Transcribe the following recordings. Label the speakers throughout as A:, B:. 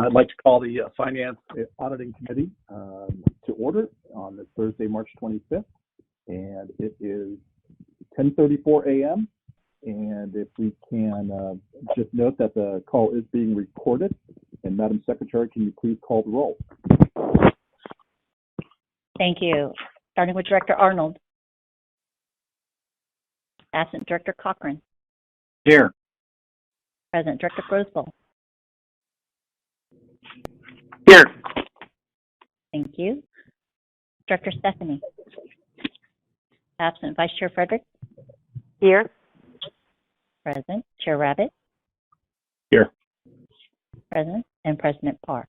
A: I'd like to call the Finance Auditing Committee to order on this Thursday, March 25th, and it is 10:34 a.m. And if we can just note that the call is being recorded. And Madam Secretary, can you please call the roll?
B: Thank you. Starting with Director Arnold. Absent Director Cochran.
A: Here.
B: Present Director Grosville.
A: Here.
B: Thank you. Director Stephanie. Absent Vice Chair Frederick.
C: Here.
B: Present Chair Rabbit.
A: Here.
B: Present and President Parr.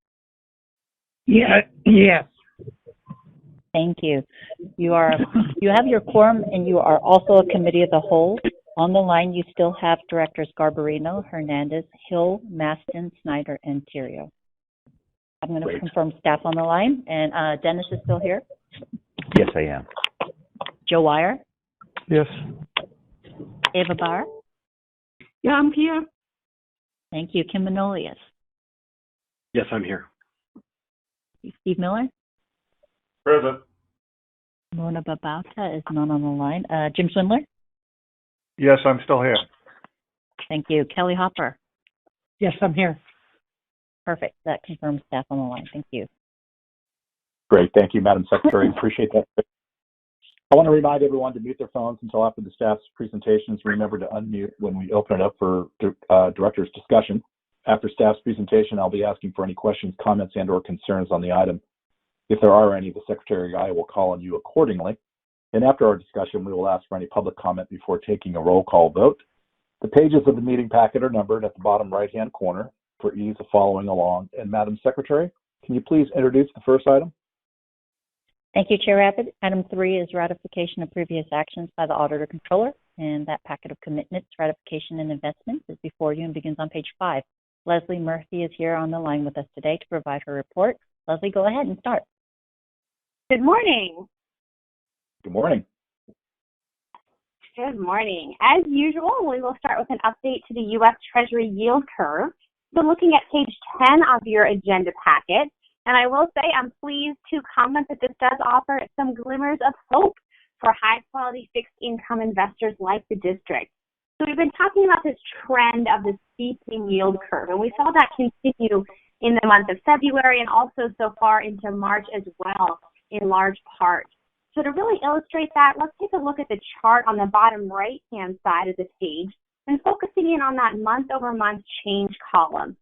D: Yeah. Yes.
B: Thank you. You have your quorum, and you are also a committee of the whole. On the line, you still have Directors Garbarino, Hernandez, Hill, Maston, Snyder, and Terrio. I'm going to confirm staff on the line. And Dennis is still here?
E: Yes, I am.
B: Joe Wire?
D: Yes.
B: Ava Barr?
C: Yeah, I'm here.
B: Thank you. Kim Manolius?
A: Yes, I'm here.
B: Steve Miller?
A: Present.
B: Mona Babauta is not on the line. Jim Swindler?
D: Yes, I'm still here.
B: Thank you. Kelly Hopper?
D: Yes, I'm here.
B: Perfect. That confirms staff on the line. Thank you.
A: Great. Thank you, Madam Secretary. Appreciate that. I want to remind everyone to mute their phones until after the staff's presentations. Remember to unmute when we open it up for director's discussion. After staff's presentation, I'll be asking for any questions, comments, and/or concerns on the item. If there are any, the Secretary or I will call on you accordingly. And after our discussion, we will ask for any public comment before taking a roll call vote. The pages of the meeting packet are numbered at the bottom right-hand corner for ease of following along. And Madam Secretary, can you please introduce the first item?
B: Thank you, Chair Rabbit. Item 3 is ratification of previous actions by the Auditor Controller, and that packet of commitments, ratification, and investments is before you and begins on page 5. Leslie Murphy is here on the line with us today to provide her report. Leslie, go ahead and start.
C: Good morning.
A: Good morning.
C: Good morning. As usual, we will start with an update to the U.S. Treasury yield curve. So looking at page 10 of your agenda packet, and I will say I'm pleased to comment that this does offer some glimmers of hope for high-quality fixed income investors like the district. So we've been talking about this trend of the steepening yield curve, and we saw that continue in the month of February and also so far into March as well, in large part. So to really illustrate that, let's take a look at the chart on the bottom right-hand side of the page and focusing in on that month-over-month change column.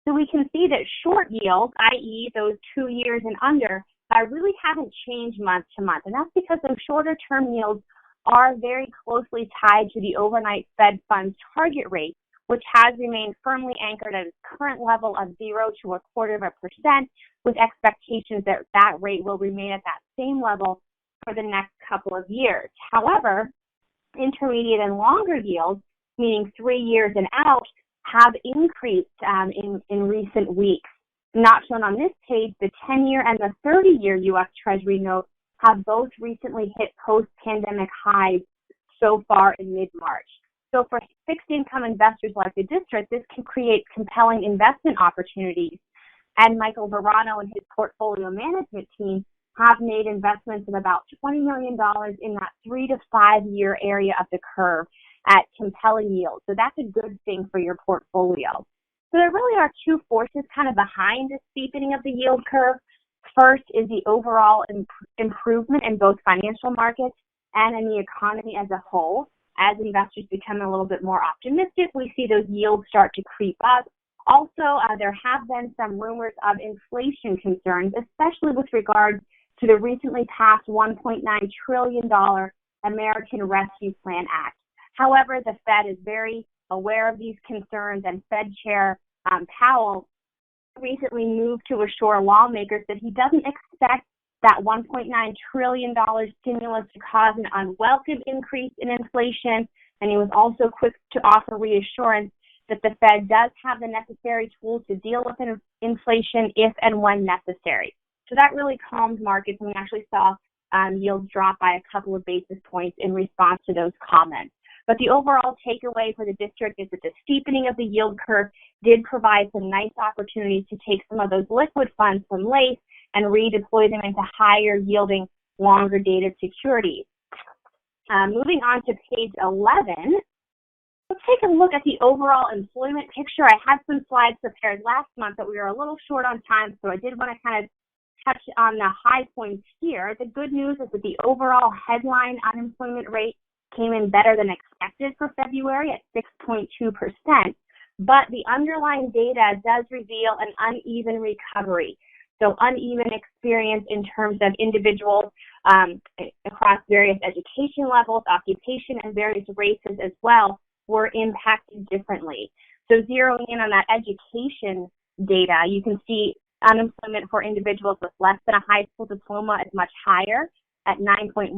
C: So we can see that short yields, i.e. those 2 years and under, really haven't changed month to month. And that's because those shorter-term yields are very closely tied to the overnight Fed funds target rate, which has remained firmly anchored at its current level of 0 to 0.25%, with expectations that that rate will remain at that same level for the next couple of years. However, intermediate and longer yields, meaning 3 years and out, have increased in recent weeks. Not shown on this page, the 10-year and the 30-year U.S. Treasury notes have both recently hit post-pandemic highs so far in mid-March. So for fixed income investors like the district, this can create compelling investment opportunities. And Michael Verano and his portfolio management team have made investments of about $20 million in that 3 to 5 year area of the curve at compelling yields. So that's a good thing for your portfolio. So there really are two forces kind of behind the steepening of the yield curve. First is the overall improvement in both financial markets and in the economy as a whole. As investors become a little bit more optimistic, we see those yields start to creep up. Also, there have been some rumors of inflation concerns, especially with regard to the recently passed $1.9 trillion American Rescue Plan Act. However, the Fed is very aware of these concerns, and Fed Chair Powell recently moved to assure lawmakers that he doesn't expect that $1.9 trillion stimulus to cause an unwelcome increase in inflation, and he was also quick to offer reassurance that the Fed does have the necessary tools to deal with inflation if and when necessary. So that really calmed markets, and we actually saw yields drop by a couple of basis points in response to those comments. But the overall takeaway for the district is that the steepening of the yield curve did provide some nice opportunities to take some of those liquid funds from LACE and redeploy them into higher yielding, longer dated securities. Moving on to page 11, let's take a look at the overall employment picture. I had some slides prepared last month, but we were a little short on time, so I did want to kind of touch on the high points here. The good news is that the overall headline unemployment rate came in better than expected for February at 6.2%, but the underlying data does reveal an uneven recovery. So uneven experience in terms of individuals across various education levels, occupation, and various races as well were impacted differently. So zeroing in on that education data, you can see unemployment for individuals with less than a high school diploma is much higher at 9.1%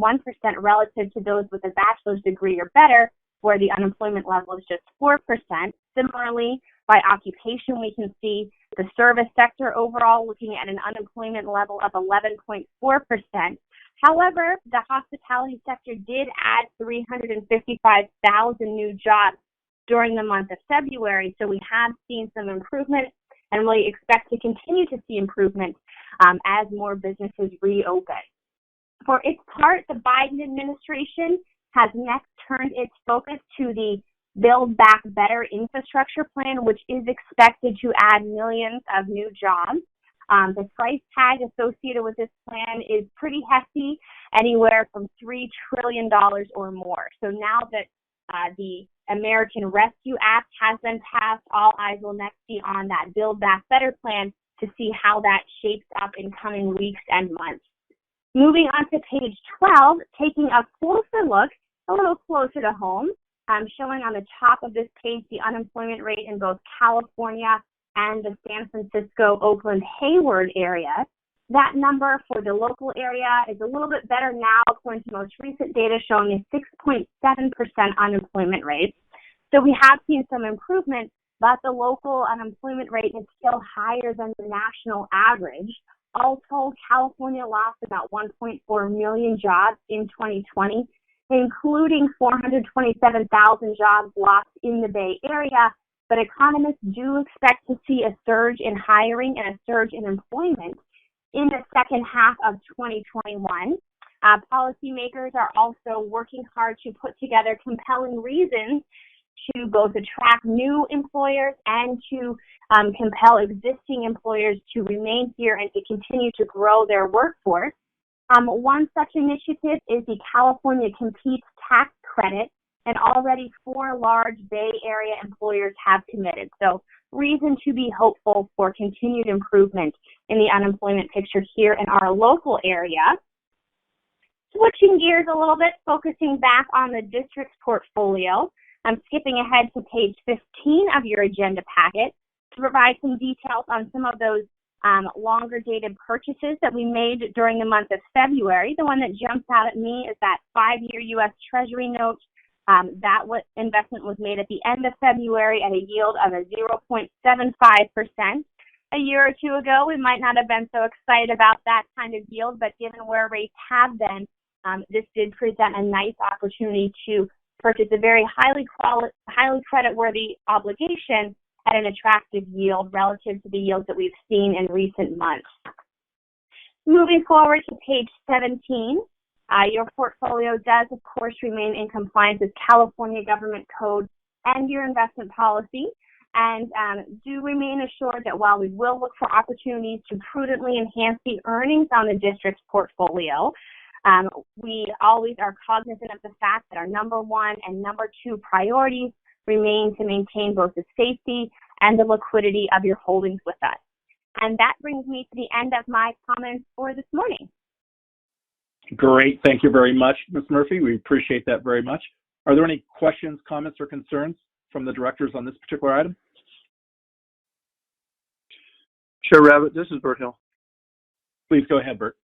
C: relative to those with a bachelor's degree or better, where the unemployment level is just 4%. Similarly, by occupation, we can see the service sector overall looking at an unemployment level of 11.4%. However, the hospitality sector did add 355,000 new jobs during the month of February, so we have seen some improvement and really expect to continue to see improvement as more businesses reopen. For its part, the Biden administration has next turned its focus to the Build Back Better infrastructure plan, which is expected to add millions of new jobs. The price tag associated with this plan is pretty hefty, anywhere from $3 trillion or more. So now that the American Rescue Act has been passed, all eyes will next be on that Build Back Better plan to see how that shapes up in coming weeks and months. Moving on to page 12, taking a closer look, a little closer to home, showing on the top of this page the unemployment rate in both California and the San Francisco, Oakland, Hayward area. That number for the local area is a little bit better now, according to most recent data showing a 6.7% unemployment rate. So we have seen some improvement, but the local unemployment rate is still higher than the national average. All told, California lost about 1.4 million jobs in 2020, including 427,000 jobs lost in the Bay Area. But economists do expect to see a surge in hiring and a surge in employment in the second half of 2021. Policymakers are also working hard to put together compelling reasons to both attract new employers and to compel existing employers to remain here and to continue to grow their workforce. One such initiative is the California Competes tax credit, and already 4 large Bay Area employers have committed. So reason to be hopeful for continued improvement in the unemployment picture here in our local area. Switching gears a little bit, focusing back on the district's portfolio, I'm skipping ahead to page 15 of your agenda packet to provide some details on some of those longer dated purchases that we made during the month of February. The one that jumps out at me is that 5-year U.S. Treasury note. That investment was made at the end of February at a yield of a 0.75%. A year or two ago, we might not have been so excited about that kind of yield, but given where rates have been, this did present a nice opportunity to purchase a very highly creditworthy obligation at an attractive yield relative to the yields that we've seen in recent months. Moving forward to page 17, your portfolio does, of course, remain in compliance with California government code and your investment policy, and do remain assured that while we will look for opportunities to prudently enhance the earnings on the district's portfolio, we always are cognizant of the fact that our number 1 and number 2 priorities remain to maintain both the safety and the liquidity of your holdings with us. And that brings me to the end of my comments for this morning.
A: Great. Thank you very much, Ms. Murphy. We appreciate that very much. Are there any questions, comments, or concerns from the directors on this particular item?
F: Chair Rabbit, this is Bert Hill.
A: Please go ahead, Bert.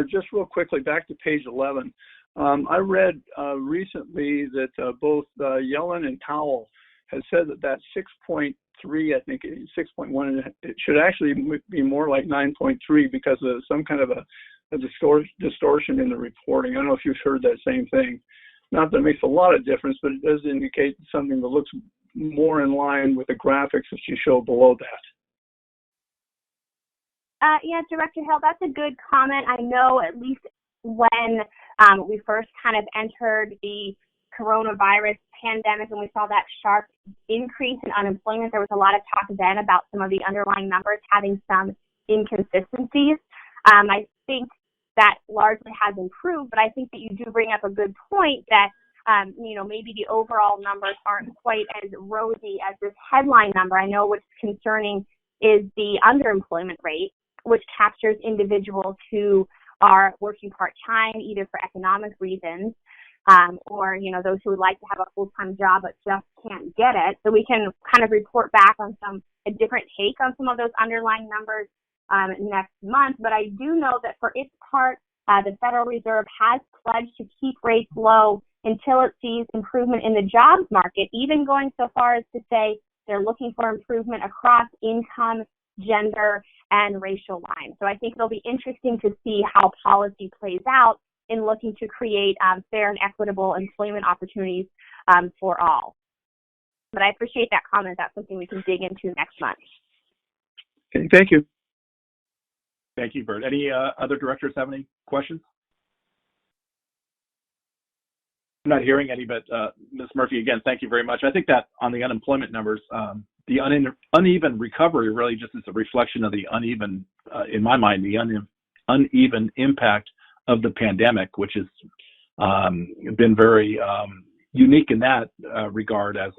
F: Just real quickly, back to page 11. I read recently that both Yellen and Powell had said that 6.3, I think 6.1, it should actually be more like 9.3 because of some kind of a distortion in the reporting. I don't know if you've heard that same thing. Not that it makes a lot of difference, but it does indicate something that looks more in line with the graphics that you show below that.
C: Yeah, Director Hill, that's a good comment. I know at least when we first kind of entered the coronavirus pandemic and we saw that sharp increase in unemployment, there was a lot of talk then about some of the underlying numbers having some inconsistencies. I think that largely has improved, but I think that you do bring up a good point that maybe the overall numbers aren't quite as rosy as this headline number. I know what's concerning is the underemployment rate, which captures individuals who are working part-time, either for economic reasons, or, those who would like to have a full-time job but just can't get it. So we can kind of report back on a different take on some of those underlying numbers next month. But I do know that for its part, the Federal Reserve has pledged to keep rates low until it sees improvement in the jobs market, even going so far as to say they're looking for improvement across income, gender, and racial lines. So I think it'll be interesting to see how policy plays out in looking to create fair and equitable employment opportunities for all. But I appreciate that comment. That's something we can dig into next month.
F: Okay, thank you.
A: Thank you, Bert. Any other directors have any questions? I'm not hearing any, but Ms. Murphy, again, thank you very much. I think that on the unemployment numbers, the uneven recovery really just is a reflection of the uneven, in my mind, the uneven impact of the pandemic, which has been very unique in that regard, as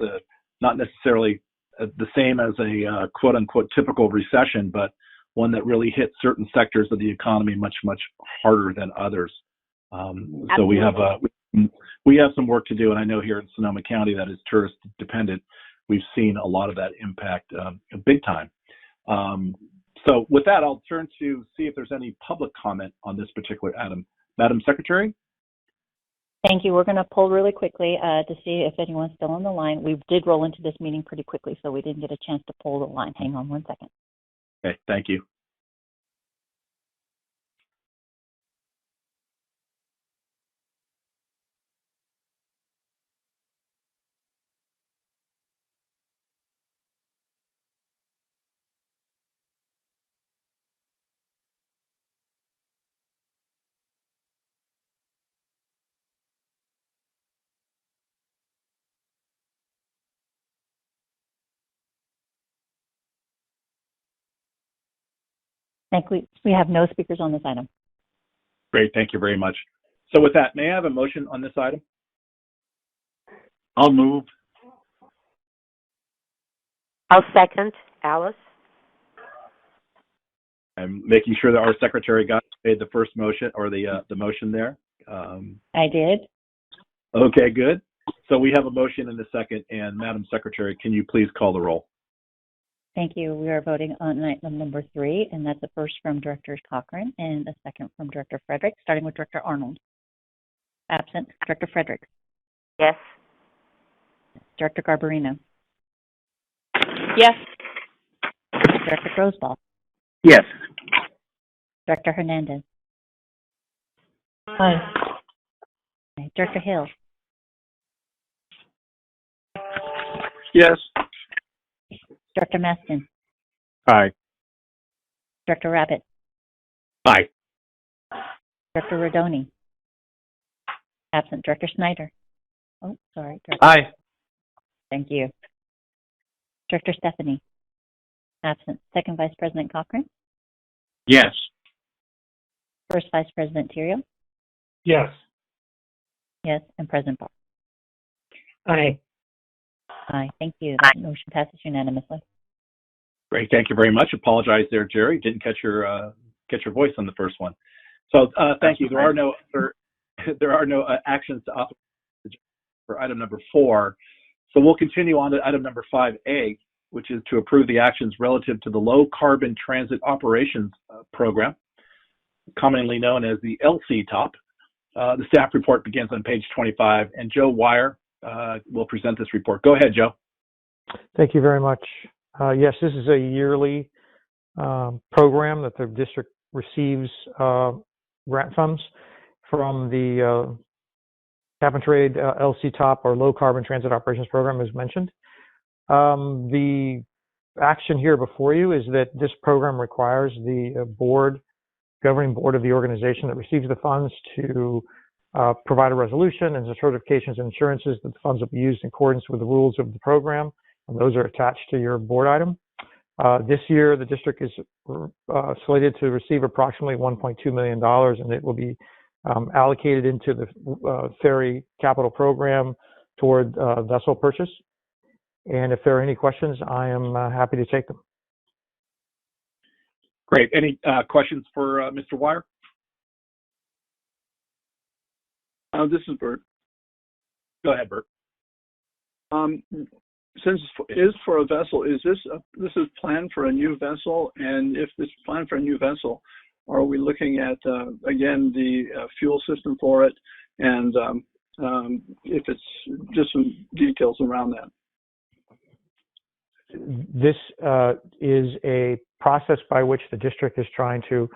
A: not necessarily the same as a quote unquote typical recession, but one that really hit certain sectors of the economy much, much harder than others. So we have some work to do, and I know here in Sonoma County that is tourist dependent. We've seen a lot of that impact big time. So with that, I'll turn to see if there's any public comment on this particular item. Madam Secretary?
B: Thank you. We're going to poll really quickly to see if anyone's still on the line. We did roll into this meeting pretty quickly, so we didn't get a chance to poll the line. Hang on one second.
A: Okay, thank you.
B: I think we have no speakers on this item.
A: Great, thank you very much. So with that, may I have a motion on this item?
G: I'll move.
H: I'll second. Alice?
A: I'm making sure that our secretary made the first motion, or the motion there.
B: I did.
A: Okay, good. So we have a motion and a second, and Madam Secretary, can you please call the roll?
B: Thank you. We are voting on item number 3, and that's a first from Director Cochran and a second from Director Frederick, starting with Director Arnold. Absent. Director Frederick.
H: Yes.
B: Director Garbarino.
H: Yes.
B: Director Grosball.
G: Yes.
B: Director Hernandez.
D: Aye.
B: Director Hill.
F: Yes.
B: Director Maston.
G: Aye.
B: Director Rabbit.
G: Aye.
B: Director Rodoni. Absent. Director Snyder. Oh, sorry.
G: Aye.
B: Thank you. Director Stephanie. Absent. Second Vice President Cochran.
G: Yes.
B: First Vice President Theriault.
D: Yes.
B: Yes. And President Barr.
D: Aye.
B: Aye. Thank you. That motion passes unanimously.
A: Great, thank you very much. Apologize there, Jerry. Didn't catch your voice on the first one. So thank you. There are no actions to authorize for item number 4. So we'll continue on to item number 5A, which is to approve the actions relative to the Low Carbon Transit Operations Program, commonly known as the LCTOP. The staff report begins on page 25, and Joe Wire will present this report. Go ahead, Joe.
I: Thank you very much. Yes, this is a yearly program that the district receives grant funds from the Cap and Trade LC TOP or Low Carbon Transit Operations Program is mentioned. The action here before you is that this program requires the governing board of the organization that receives the funds to provide a resolution and the certifications and assurances that the funds will be used in accordance with the rules of the program, and those are attached to your board item. This year, the district is slated to receive approximately $1.2 million, and it will be allocated into the ferry capital program toward vessel purchase. And if there are any questions, I am happy to take them.
A: Great. Any questions for Mr. Wire?
F: This is Bert.
A: Go ahead, Bert.
F: Since it is for a vessel, is this is planned for a new vessel? And if this is planned for a new vessel, are we looking at again the fuel system for it? And if it's just some details around that.
I: This is a process by which the district is trying to,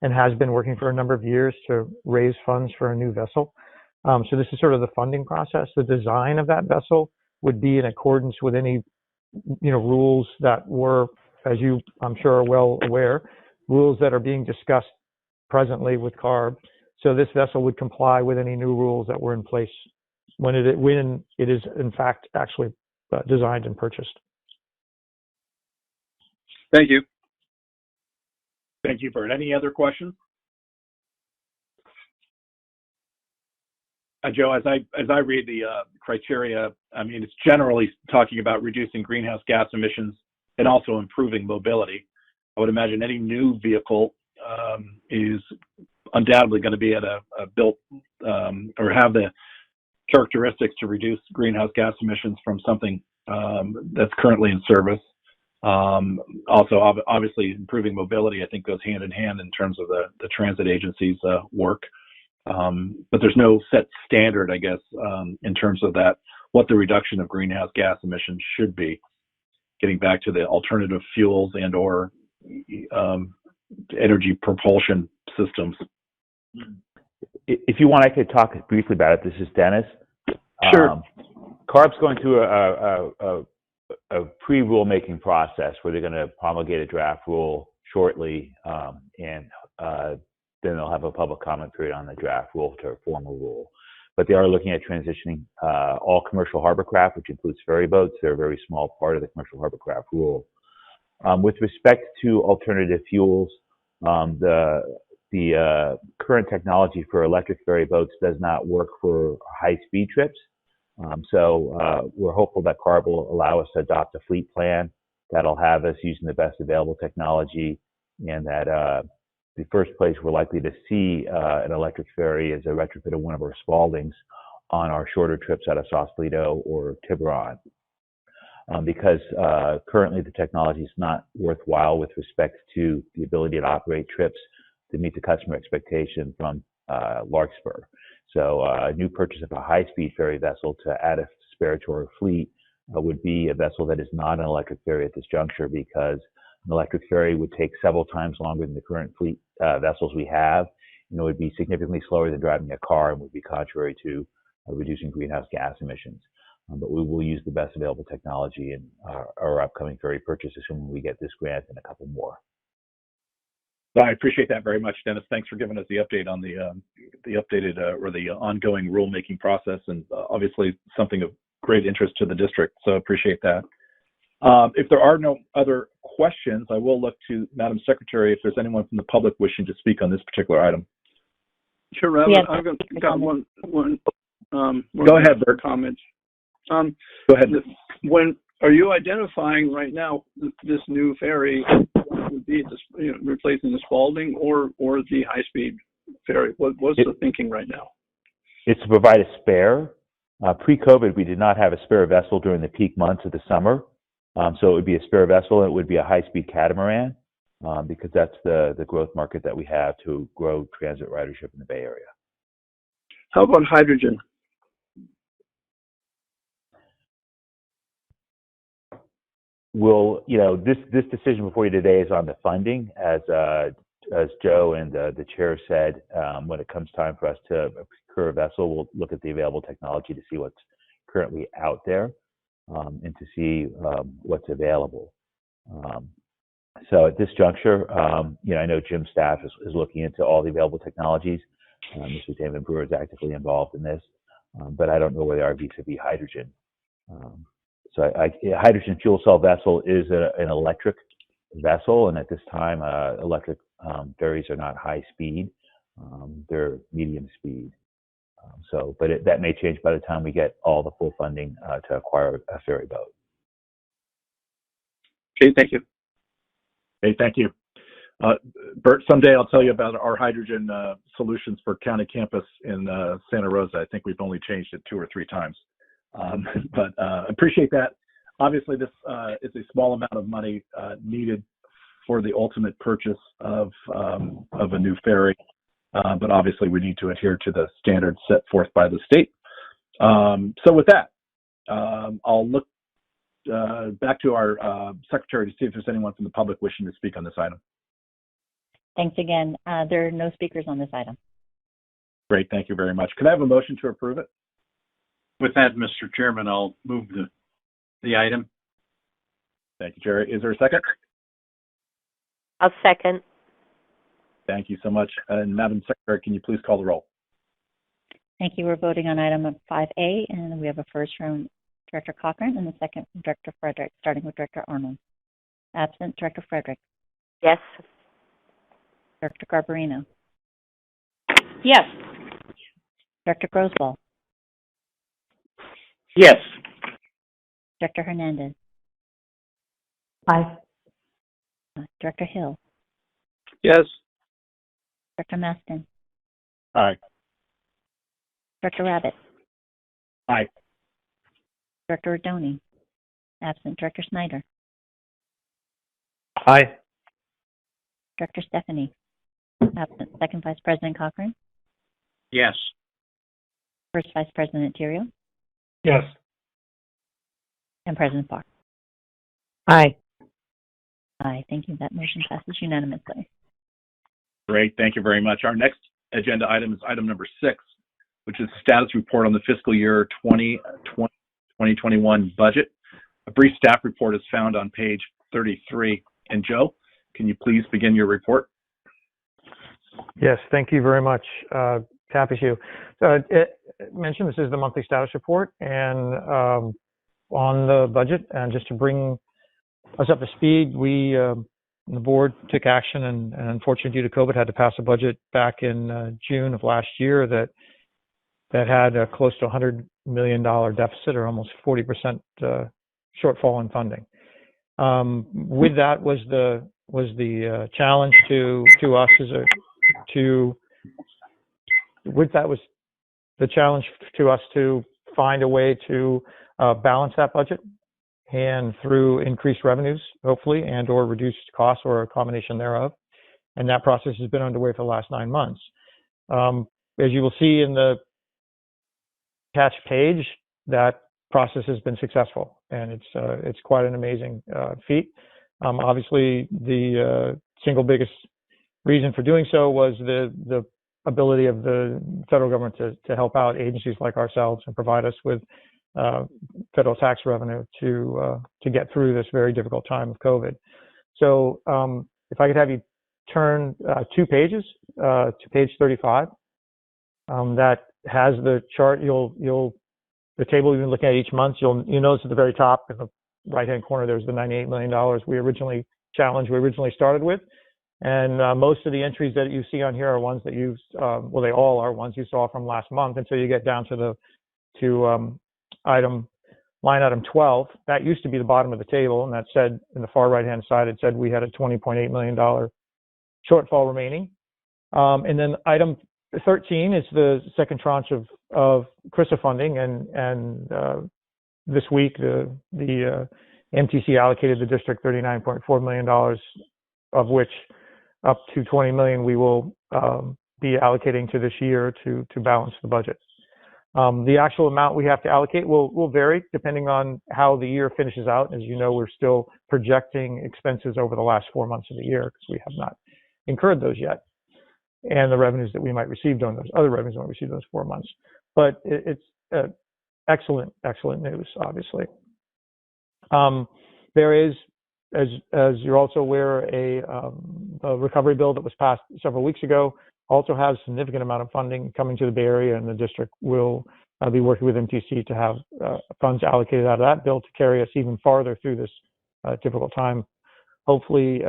I: and has been working for a number of years to raise funds for a new vessel. So this is sort of the funding process. The design of that vessel would be in accordance with any, rules that were, as you, I'm sure, are well aware, rules that are being discussed presently with CARB. So this vessel would comply with any new rules that were in place when it is in fact actually designed and purchased.
F: Thank you.
A: Thank you, Bert. Any other questions? Joe, as I read the criteria, I mean, it's generally talking about reducing greenhouse gas emissions and also improving mobility. I would imagine any new vehicle is undoubtedly going to be at a built or have the characteristics to reduce greenhouse gas emissions from something that's currently in service. Also, obviously, improving mobility, I think, goes hand in hand in terms of the transit agency's work. But there's no set standard, I guess, in terms of that, what the reduction of greenhouse gas emissions should be, getting back to the alternative fuels and or energy propulsion systems.
E: If you want, I could talk briefly about it. This is Dennis.
F: Sure.
E: CARB's going through a pre-rulemaking process where they're going to promulgate a draft rule shortly, and then they'll have a public comment period on the draft rule to a formal rule. But they are looking at transitioning all commercial harbor craft, which includes ferry boats. They're a very small part of the commercial harbor craft rule. With respect to alternative fuels, the current technology for electric ferry boats does not work for high-speed trips. So we're hopeful that CARB will allow us to adopt a fleet plan that'll have us using the best available technology, and that the first place we're likely to see an electric ferry is a retrofit of one of our Spaldings on our shorter trips out of Sausalito or Tiburon. Because currently the technology is not worthwhile with respect to the ability to operate trips to meet the customer expectation from Larkspur. So a new purchase of a high-speed ferry vessel to add a spare to our fleet would be a vessel that is not an electric ferry at this juncture, because an electric ferry would take several times longer than the current fleet vessels we have, and it would be significantly slower than driving a car and would be contrary to reducing greenhouse gas emissions. But we will use the best available technology in our upcoming ferry purchases when we get this grant and a couple more.
A: I appreciate that very much, Dennis. Thanks for giving us the update on the updated or the ongoing rulemaking process, and obviously something of great interest to the district. So appreciate that. If there are no other questions, I will look to Madam Secretary if there's anyone from the public wishing to speak on this particular item.
F: Sure, Robert.
B: Yes,
F: I've got one
A: Go ahead, Bert.
F: comment.
A: Go ahead.
F: When are you identifying right now this new ferry would be replacing the Spalding or the high-speed ferry? What's the thinking right now?
E: It's to provide a spare. Pre-COVID, we did not have a spare vessel during the peak months of the summer. So it would be a spare vessel, and it would be a high-speed catamaran, because that's the growth market that we have to grow transit ridership in the Bay Area.
F: How about hydrogen?
E: This decision before you today is on the funding, as as Joe and the chair said, when it comes time for us to procure a vessel, we'll look at the available technology to see what's currently out there and to see what's available. So at this juncture, I know Jim's staff is looking into all the available technologies. Mr. David Brewer is actively involved in this, but I don't know where they are vis-a-vis hydrogen. So hydrogen fuel cell vessel is an electric vessel, and at this time, electric ferries are not high speed; they're medium speed. But that may change by the time we get all the full funding to acquire a ferry boat.
F: Okay, thank you.
A: Hey, thank you. Bert, someday I'll tell you about our hydrogen solutions for county campus in Santa Rosa. I think we've only changed it 2 or 3 times. But appreciate that. Obviously, this is a small amount of money needed for the ultimate purchase of a new ferry. But obviously, we need to adhere to the standards set forth by the state. So with that, I'll look back to our secretary to see if there's anyone from the public wishing to speak on this item.
B: Thanks again. There are no speakers on this item.
A: Great, thank you very much. Can I have a motion to approve it?
G: With that, Mr. Chairman, I'll move the item.
A: Thank you, Jerry. Is there a second?
H: I'll second.
A: Thank you so much. And Madam Secretary, can you please call the roll?
B: Thank you. We're voting on item 5A, and we have a first from Director Cochran and a second from Director Frederick, starting with Director Arnold. Absent, Director Frederick.
H: Yes.
B: Director Garbarino.
H: Yes.
B: Director Groswell.
G: Yes.
B: Director Hernandez.
H: Aye.
B: Director Hill.
F: Yes.
B: Director Maston.
A: Aye.
B: Director Rabbit.
A: Aye.
B: Director Rodoni. Absent. Director Snyder.
I: Aye.
B: Director Stephanie. Absent. Second Vice President Cochran.
G: Yes.
B: First Vice President Theriault.
D: Yes.
B: And President Parr.
H: Aye.
B: Aye. Thank you. That motion passes unanimously.
A: Great, thank you very much. Our next agenda item is item number 6, which is status report on the fiscal year 2020-2021 budget. A brief staff report is found on page 33. And Joe, can you please begin your report?
I: Yes, thank you very much. Happy to. Mentioned this is the monthly status report and on the budget. And just to bring us up to speed, the board took action and unfortunately due to COVID had to pass a budget back in June of last year that had a close to $100 million deficit or almost 40% shortfall in funding. With that was the challenge to us to find a way to balance that budget and through increased revenues, hopefully, and or reduced costs or a combination thereof. And that process has been underway for the last 9 months. As you will see in the attached page, that process has been successful, and it's quite an amazing feat. Obviously, the single biggest reason for doing so was the ability of the federal government to help out agencies like ourselves and provide us with federal tax revenue to get through this very difficult time of COVID. So if I could have you turn 2 pages to page 35, that has the chart. The table you've been looking at each month. You'll notice at the very top in the right-hand corner there's the $98 million we originally started with, and most of the entries that you see on here are ones that they all are ones you saw from last month until you get down to line item 12. That used to be the bottom of the table, and that said in the far right-hand side it said we had a $20.8 million shortfall remaining. And then item 13 is the second tranche of CRISA funding, and this week the MTC allocated the district $39.4 million, of which up to $20 million we will be allocating to this year to balance the budget. The actual amount we have to allocate will vary depending on how the year finishes out. As you know, we're still projecting expenses over the last 4 months of the year because we have not incurred those yet, and the revenues that we might receive during those other revenues we might receive those 4 months. But it's excellent news, obviously. There is, as you're also aware, a recovery bill that was passed several weeks ago also has a significant amount of funding coming to the Bay Area, and the district will be working with MTC to have funds allocated out of that bill to carry us even farther through this difficult time. Hopefully,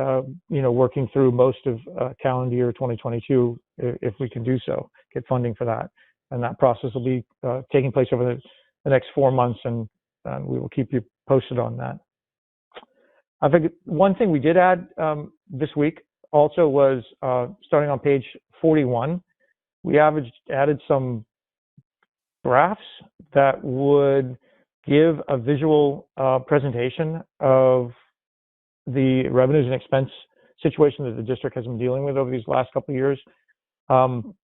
I: working through most of calendar year 2022, if we can do so, get funding for that. And that process will be taking place over the next 4 months, and we will keep you posted on that. I think one thing we did add this week also was, starting on page 41, we added some graphs that would give a visual presentation of the revenues and expense situation that the district has been dealing with over these last couple of years.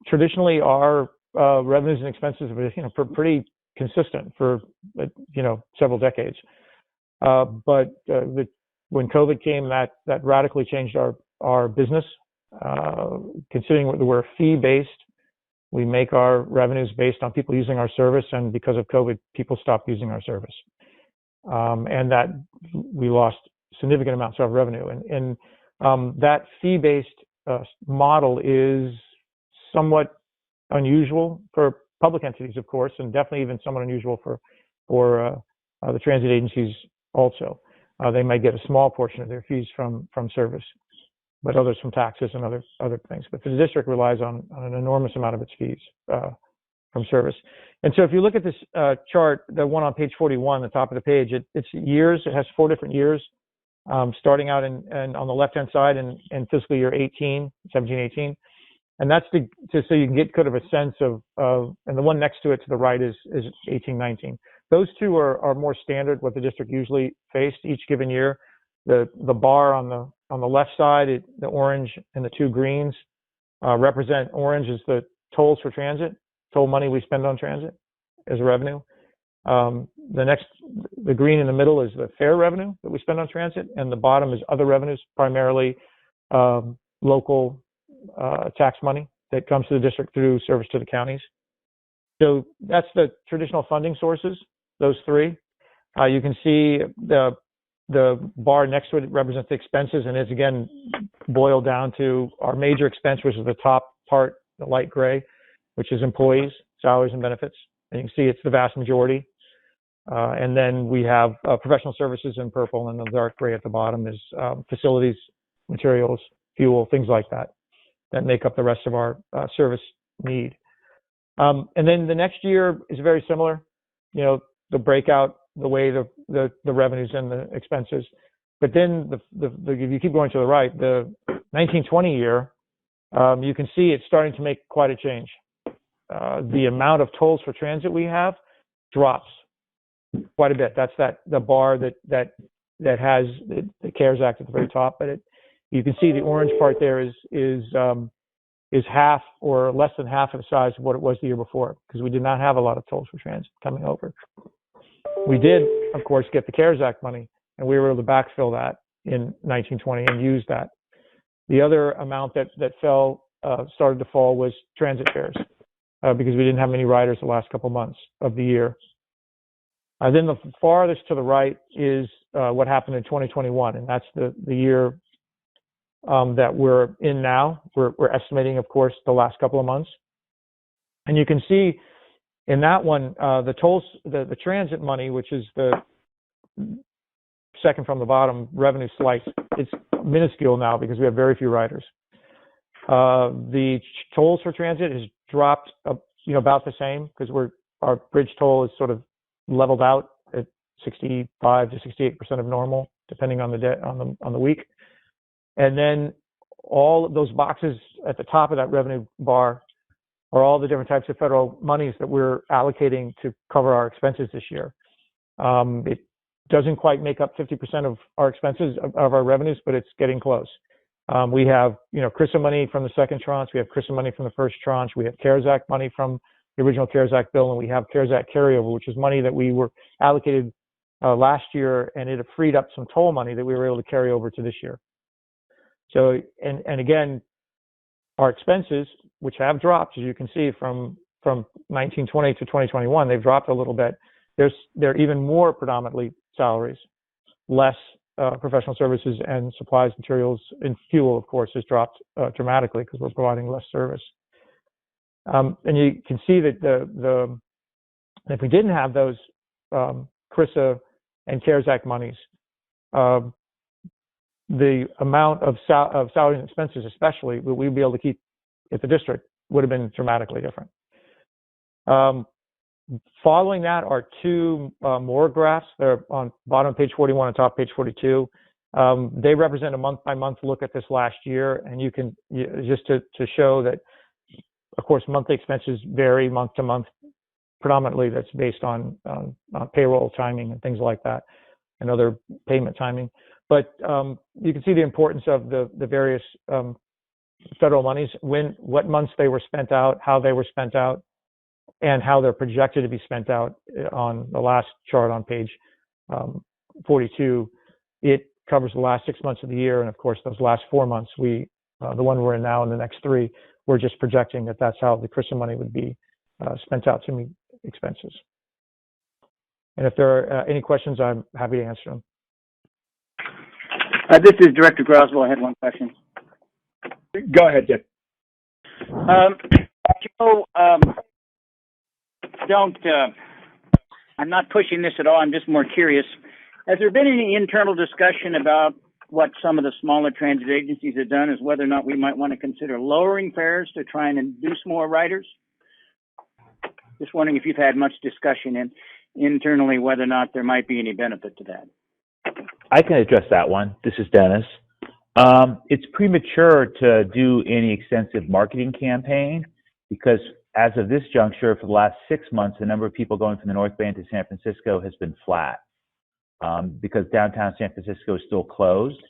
I: Traditionally, our revenues and expenses have been pretty consistent for several decades. But when COVID came, that radically changed our business. Considering that we're fee-based, we make our revenues based on people using our service, and because of COVID, people stopped using our service, and that we lost significant amounts of revenue. And that fee-based model is somewhat unusual for public entities, of course, and definitely even somewhat unusual for the transit agencies also. They might get a small portion of their fees from service, but others from taxes and other things. But the district relies on an enormous amount of its fees from service. And so if you look at this chart, the one on page 41, the top of the page, it's years. It has 4 different years, starting out and on the left-hand side in fiscal year 17, 18. And that's so you can get kind of a sense of, and the one next to it to the right is 18, 19. Those two are more standard, what the district usually faced each given year. The bar on the left side, the orange and the 2 greens represent. Orange is the tolls for transit, toll money we spend on transit as revenue. The green in the middle is the fare revenue that we spend on transit, and the bottom is other revenues, primarily local tax money that comes to the district through service to the counties. So that's the traditional funding sources, those 3. You can see the bar next to it represents the expenses, and it's again boiled down to our major expense, which is the top part, the light gray, which is employees, salaries, and benefits. And you can see it's the vast majority. And then we have professional services in purple, and the dark gray at the bottom is facilities, materials, fuel, things like that make up the rest of our service need. And then the next year is very similar, the breakout, the way the revenues and the expenses. But then if you keep going to the right, the 1920 year, you can see it's starting to make quite a change. The amount of tolls for transit we have drops quite a bit. That's the bar that has the CARES Act at the very top, but you can see the orange part there is half or less than half of the size of what it was the year before, because we did not have a lot of tolls for transit coming over. We did, of course, get the CARES Act money, and we were able to backfill that in 1920 and use that. The other amount that started to fall was transit fares, because we didn't have many riders the last couple months of the year. Then the farthest to the right is what happened in 2021, and that's the year that we're in now. We're estimating, of course, the last couple of months. And you can see in that one, the tolls, the transit money, which is the second from the bottom revenue slice, it's minuscule now because we have very few riders. The tolls for transit has dropped about the same, because our bridge toll is sort of leveled out at 65 to 68% of normal, depending on the day, on the week. And then all of those boxes at the top of that revenue bar are all the different types of federal monies that we're allocating to cover our expenses this year. It doesn't quite make up 50% of our expenses of our revenues, but it's getting close. We have, CRISA money from the second tranche. We have CRISA money from the first tranche. We have CARES Act money from the original CARES Act bill, and we have CARES Act carryover, which is money that we were allocated last year, and it freed up some toll money that we were able to carry over to this year. So, and again, our expenses, which have dropped, as you can see, from 1920 to 2021, they've dropped a little bit. They're even more predominantly salaries, less professional services and supplies, materials, and fuel, of course, has dropped dramatically because we're providing less service. And you can see that if we didn't have those CRISA and CARES Act monies, the amount of salary and expenses, especially, that we'd be able to keep at the district would have been dramatically different. Following that are two more graphs. They're on bottom page 41 and top page 42. They represent a month-by-month look at this last year, and you can just to show that, of course, monthly expenses vary month to month. Predominantly, that's based on payroll timing and things like that, and other payment timing. But you can see the importance of the various federal monies, what months they were spent out, how they were spent out, and how they're projected to be spent out on the last chart on page 42. It covers the last 6 months of the year, and of course, those last 4 months, the one we're in now and the next 3, we're just projecting that that's how the CRISA money would be spent out to meet expenses. And if there are any questions, I'm happy to answer them.
J: This is Director Groswell. I had one question.
A: Go ahead, Dick.
J: Joe, I'm not pushing this at all. I'm just more curious. Has there been any internal discussion about what some of the smaller transit agencies have done, as whether or not we might want to consider lowering fares to try and induce more riders? Just wondering if you've had much discussion internally whether or not there might be any benefit to that.
E: I can address that one. This is Dennis. It's premature to do any extensive marketing campaign because as of this juncture, for the last 6 months, the number of people going from the North Bay into San Francisco has been flat because downtown San Francisco is still closed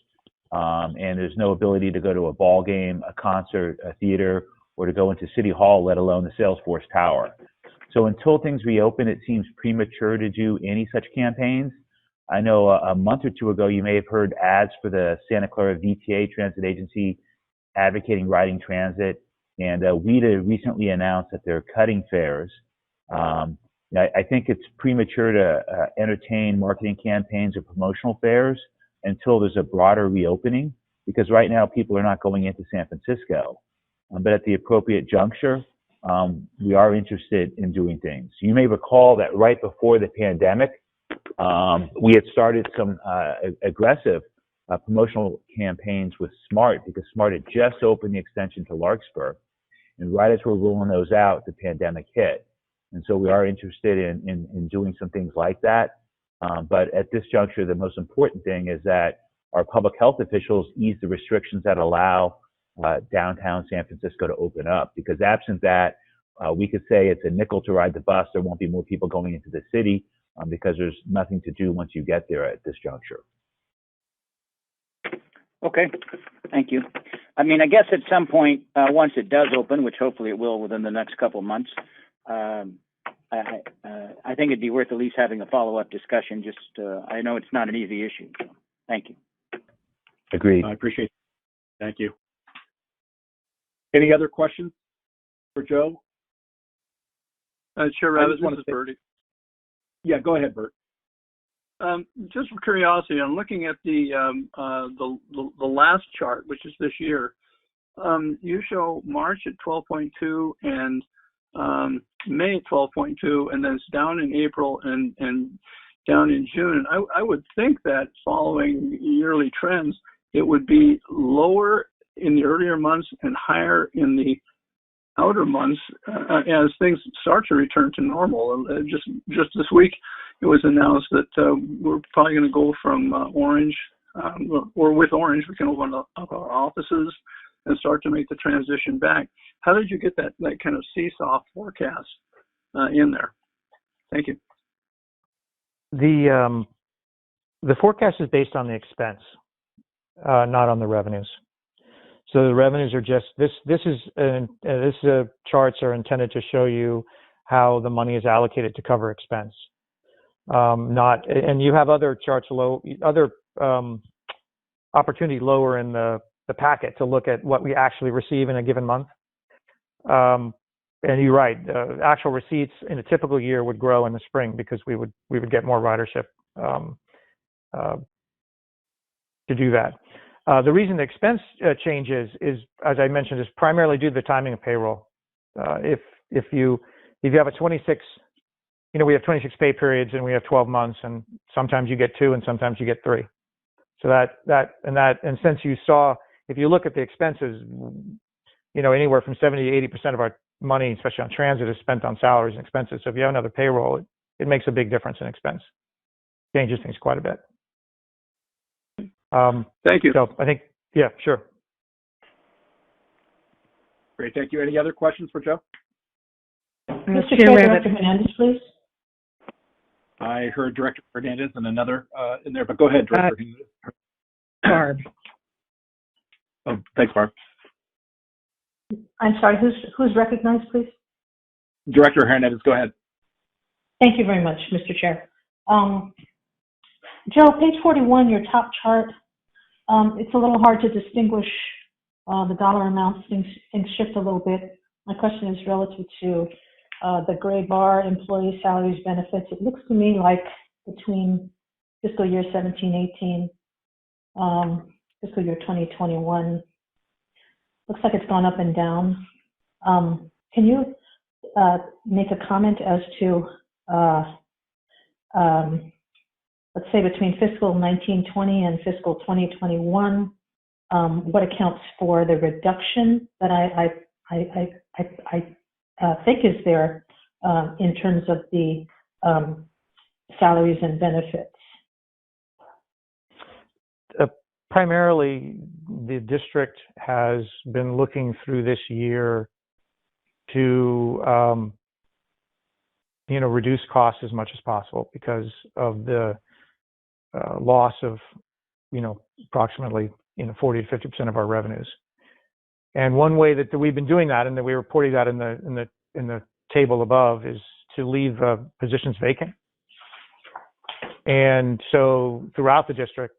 E: and there's no ability to go to a ball game, a concert, a theater, or to go into City Hall, let alone the Salesforce Tower. So until things reopen, it seems premature to do any such campaigns. I know a month or two ago, you may have heard ads for the Santa Clara VTA Transit Agency advocating riding transit. And WIDA recently announced that they're cutting fares. I think it's premature to entertain marketing campaigns or promotional fares until there's a broader reopening, because right now people are not going into San Francisco. But at the appropriate juncture, we are interested in doing things. You may recall that right before the pandemic, we had started some aggressive promotional campaigns with SMART because SMART had just opened the extension to Larkspur. And right as we're rolling those out, the pandemic hit. And so we are interested in doing some things like that. But at this juncture, the most important thing is that our public health officials ease the restrictions that allow downtown San Francisco to open up. Because absent that, we could say it's a nickel to ride the bus. There won't be more people going into the city because there's nothing to do once you get there at this juncture.
J: Okay, thank you. I mean, I guess at some point, once it does open, which hopefully it will within the next couple of months, I think it'd be worth at least having a follow-up discussion. Just, I know it's not an easy issue. So thank you.
E: Agreed.
A: I appreciate it. Thank you. Any other questions for Joe?
F: Chair Ravis, this is Bertie.
A: Yeah, go ahead, Bert.
F: Just for curiosity, I'm looking at the last chart, which is this year. You show March at 12.2 and May at 12.2, and then it's down in April and down in June. And I would think that following yearly trends, it would be lower in the earlier months and higher in the outer months as things start to return to normal. Just this week, it was announced that we're probably going to go from orange, or with orange, we can open up our offices and start to make the transition back. How did you get that kind of seesaw forecast in there? Thank you.
I: The forecast is based on the expense, not on the revenues. So the revenues are just this charts are intended to show you how the money is allocated to cover expense. And you have other charts other opportunity lower in the the packet to look at what we actually receive in a given month. And you're right, actual receipts in a typical year would grow in the spring because we would get more ridership to do that. The reason the expense changes is, as I mentioned, is primarily due to the timing of payroll. If you have a 26, we have 26 pay periods and we have 12 months, and sometimes you get 2 and sometimes you get 3. So and since you saw, if you look at the expenses, anywhere from 70 to 80% of our money, especially on transit, is spent on salaries and expenses. So if you have another payroll, it makes a big difference in expense. Changes things quite a bit.
F: Thank you.
I: So I think, yeah, sure.
A: Great, thank you. Any other questions for Joe?
H: Mr. Chair, Director Hernandez, please.
A: I heard Director Hernandez and another in there, but go ahead, Director Hernandez.
H: Barb.
A: Oh, thanks, Barb.
H: I'm sorry, who's recognized, please?
A: Director Hernandez, go ahead.
H: Thank you very much, Mr. Chair. Joe, page 41, your top chart, it's a little hard to distinguish the dollar amounts. Things shift a little bit. My question is relative to the gray bar, employee salaries, benefits. It looks to me like between fiscal year 17-18, fiscal year 2021, looks like it's gone up and down. Can you make a comment as to, let's say between fiscal 19-20 and fiscal 2021, what accounts for the reduction that I think is there in terms of the salaries and benefits?
I: Primarily, the district has been looking through this year to reduce costs as much as possible because of the loss of approximately 40 to 50% of our revenues. And one way that we've been doing that, and that we reported that in the table above, is to leave positions vacant. And so throughout the district,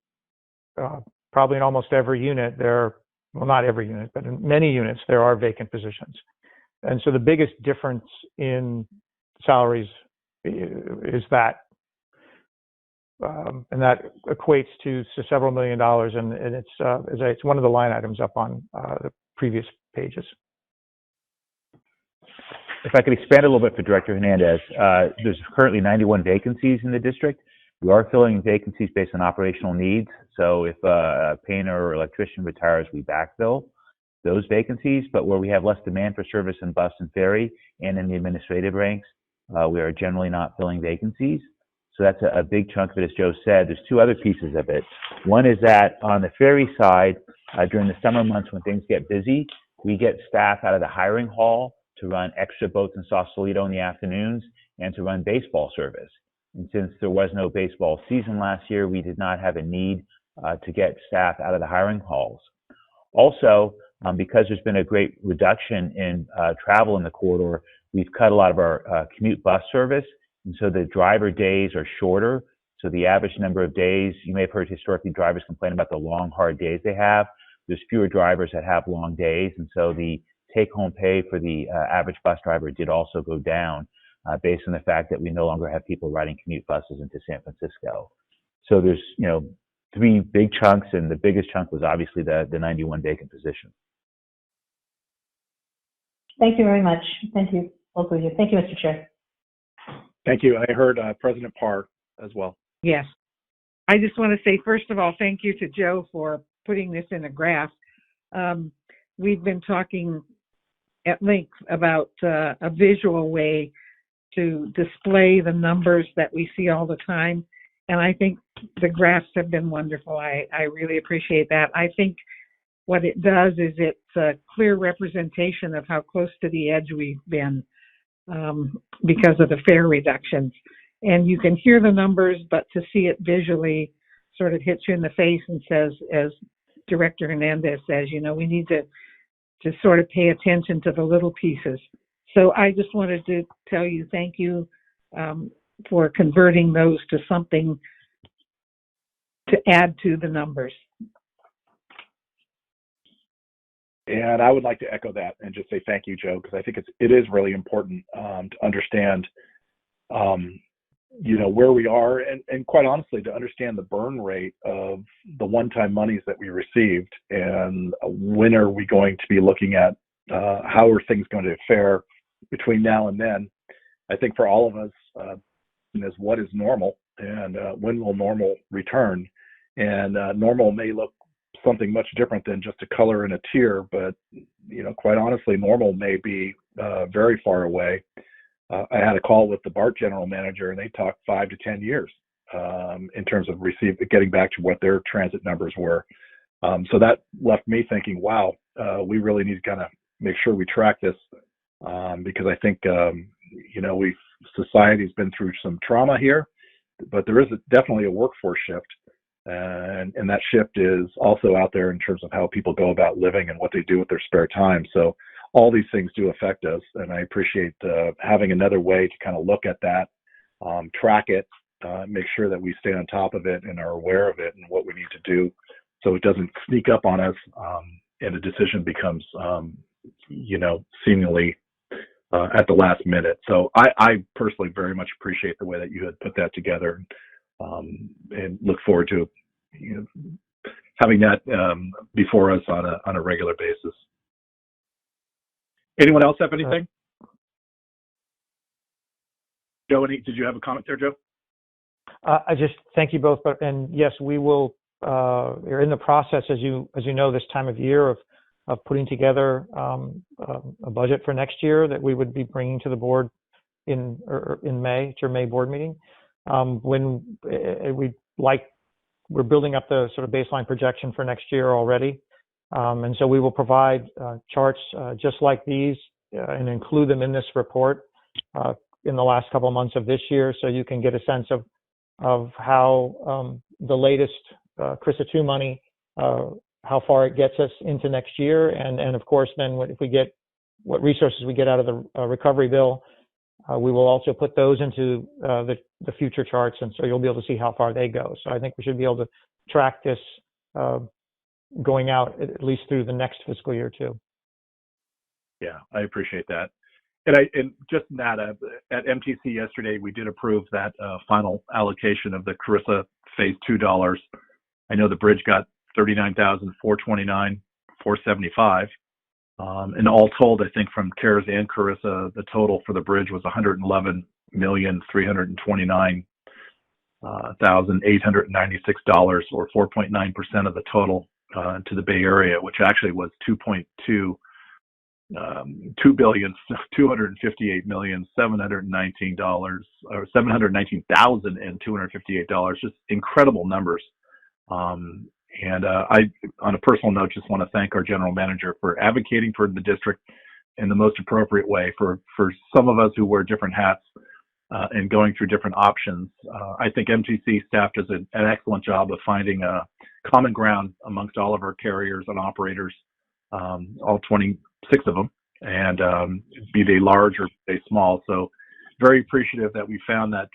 I: probably in almost every unit, not every unit, but in many units, there are vacant positions. And so the biggest difference in salaries is that, and that equates to several $1 million, and it's one of the line items up on the previous pages.
E: If I could expand a little bit for Director Hernandez, there's currently 91 vacancies in the district. We are filling vacancies based on operational needs. So if a painter or electrician retires, we backfill those vacancies. But where we have less demand for service in bus and ferry and in the administrative ranks, we are generally not filling vacancies. So that's a big chunk of it, as Joe said. There's 2 other pieces of it. One is that on the ferry side, during the summer months when things get busy, we get staff out of the hiring hall to run extra boats in Sausalito in the afternoons and to run baseball service. And since there was no baseball season last year, we did not have a need to get staff out of the hiring halls. Also, because there's been a great reduction in travel in the corridor, we've cut a lot of our commute bus service. And so the driver days are shorter. So the average number of days, you may have heard historically drivers complain about the long, hard days they have. There's fewer drivers that have long days. And so the take-home pay for the average bus driver did also go down based on the fact that we no longer have people riding commute buses into San Francisco. So there's, 3 big chunks, and the biggest chunk was obviously the 91 vacant position.
H: Thank you very much. Thank you, both of you. Thank you, Mr. Chair.
A: Thank you. I heard President Parr as well.
K: Yes. I just want to say, first of all, thank you to Joe for putting this in a graph. We've been talking at length about a visual way to display the numbers that we see all the time. And I think the graphs have been wonderful. I really appreciate that. I think what it does is it's a clear representation of how close to the edge we've been because of the fare reductions. And you can hear the numbers, but to see it visually sort of hits you in the face and says, as Director Hernandez says, we need to sort of pay attention to the little pieces. So I just wanted to tell you thank you for converting those to something to add to the numbers.
A: And I would like to echo that and just say thank you, Joe, because I think it is really important to understand, where we are, and quite honestly, to understand the burn rate of the one-time monies that we received, and when are we going to be looking at how are things going to fare between now and then. I think for all of us, is what is normal, and when will normal return? And normal may look something much different than just a color and a tier, but quite honestly, normal may be very far away. I had a call with the BART general manager, and they talked 5 to 10 years in terms of getting back to what their transit numbers were. So that left me thinking, wow, we really need to kind of make sure we track this, because I think society's been through some trauma here, but there is definitely a workforce shift, and that shift is also out there in terms of how people go about living and what they do with their spare time. So all these things do affect us, and I appreciate having another way to kind of look at that, track it, make sure that we stay on top of it and are aware of it and what we need to do, so it doesn't sneak up on us, and a decision becomes, seemingly at the last minute. So I personally very much appreciate the way that you had put that together, and look forward to having that before us on a regular basis. Anyone else have anything? Joe, did you have a comment there, Joe?
I: I just thank you both, and yes, we will. We're in the process, as you know, this time of year of putting together a budget for next year that we would be bringing to the board in May, at your May board meeting. We're building up the sort of baseline projection for next year already. And so we will provide charts just like these and include them in this report in the last couple of months of this year, so you can get a sense of how the latest CRISA 2 money, how far it gets us into next year, and of course then if we get what resources we get out of the recovery bill, we will also put those into the future charts, and so you'll be able to see how far they go. So I think we should be able to track this going out at least through the next fiscal year too.
A: Yeah, I appreciate that. And just that, at MTC yesterday, we did approve that final allocation of the CRISA Phase 2 dollars. I know the bridge got $39,429,475. And all told, I think from CARES and CRISA, the total for the bridge was $111,329,896, or 4.9% of the total to the Bay Area, which actually was $2,258,719, or $719,258. Just incredible numbers. And I, on a personal note, just want to thank our general manager for advocating for the district in the most appropriate way for some of us who wear different hats and going through different options. I think MTC staff does an excellent job of finding a common ground amongst all of our carriers and operators, all 26 of them, and be they large or be they small. So very appreciative that we found that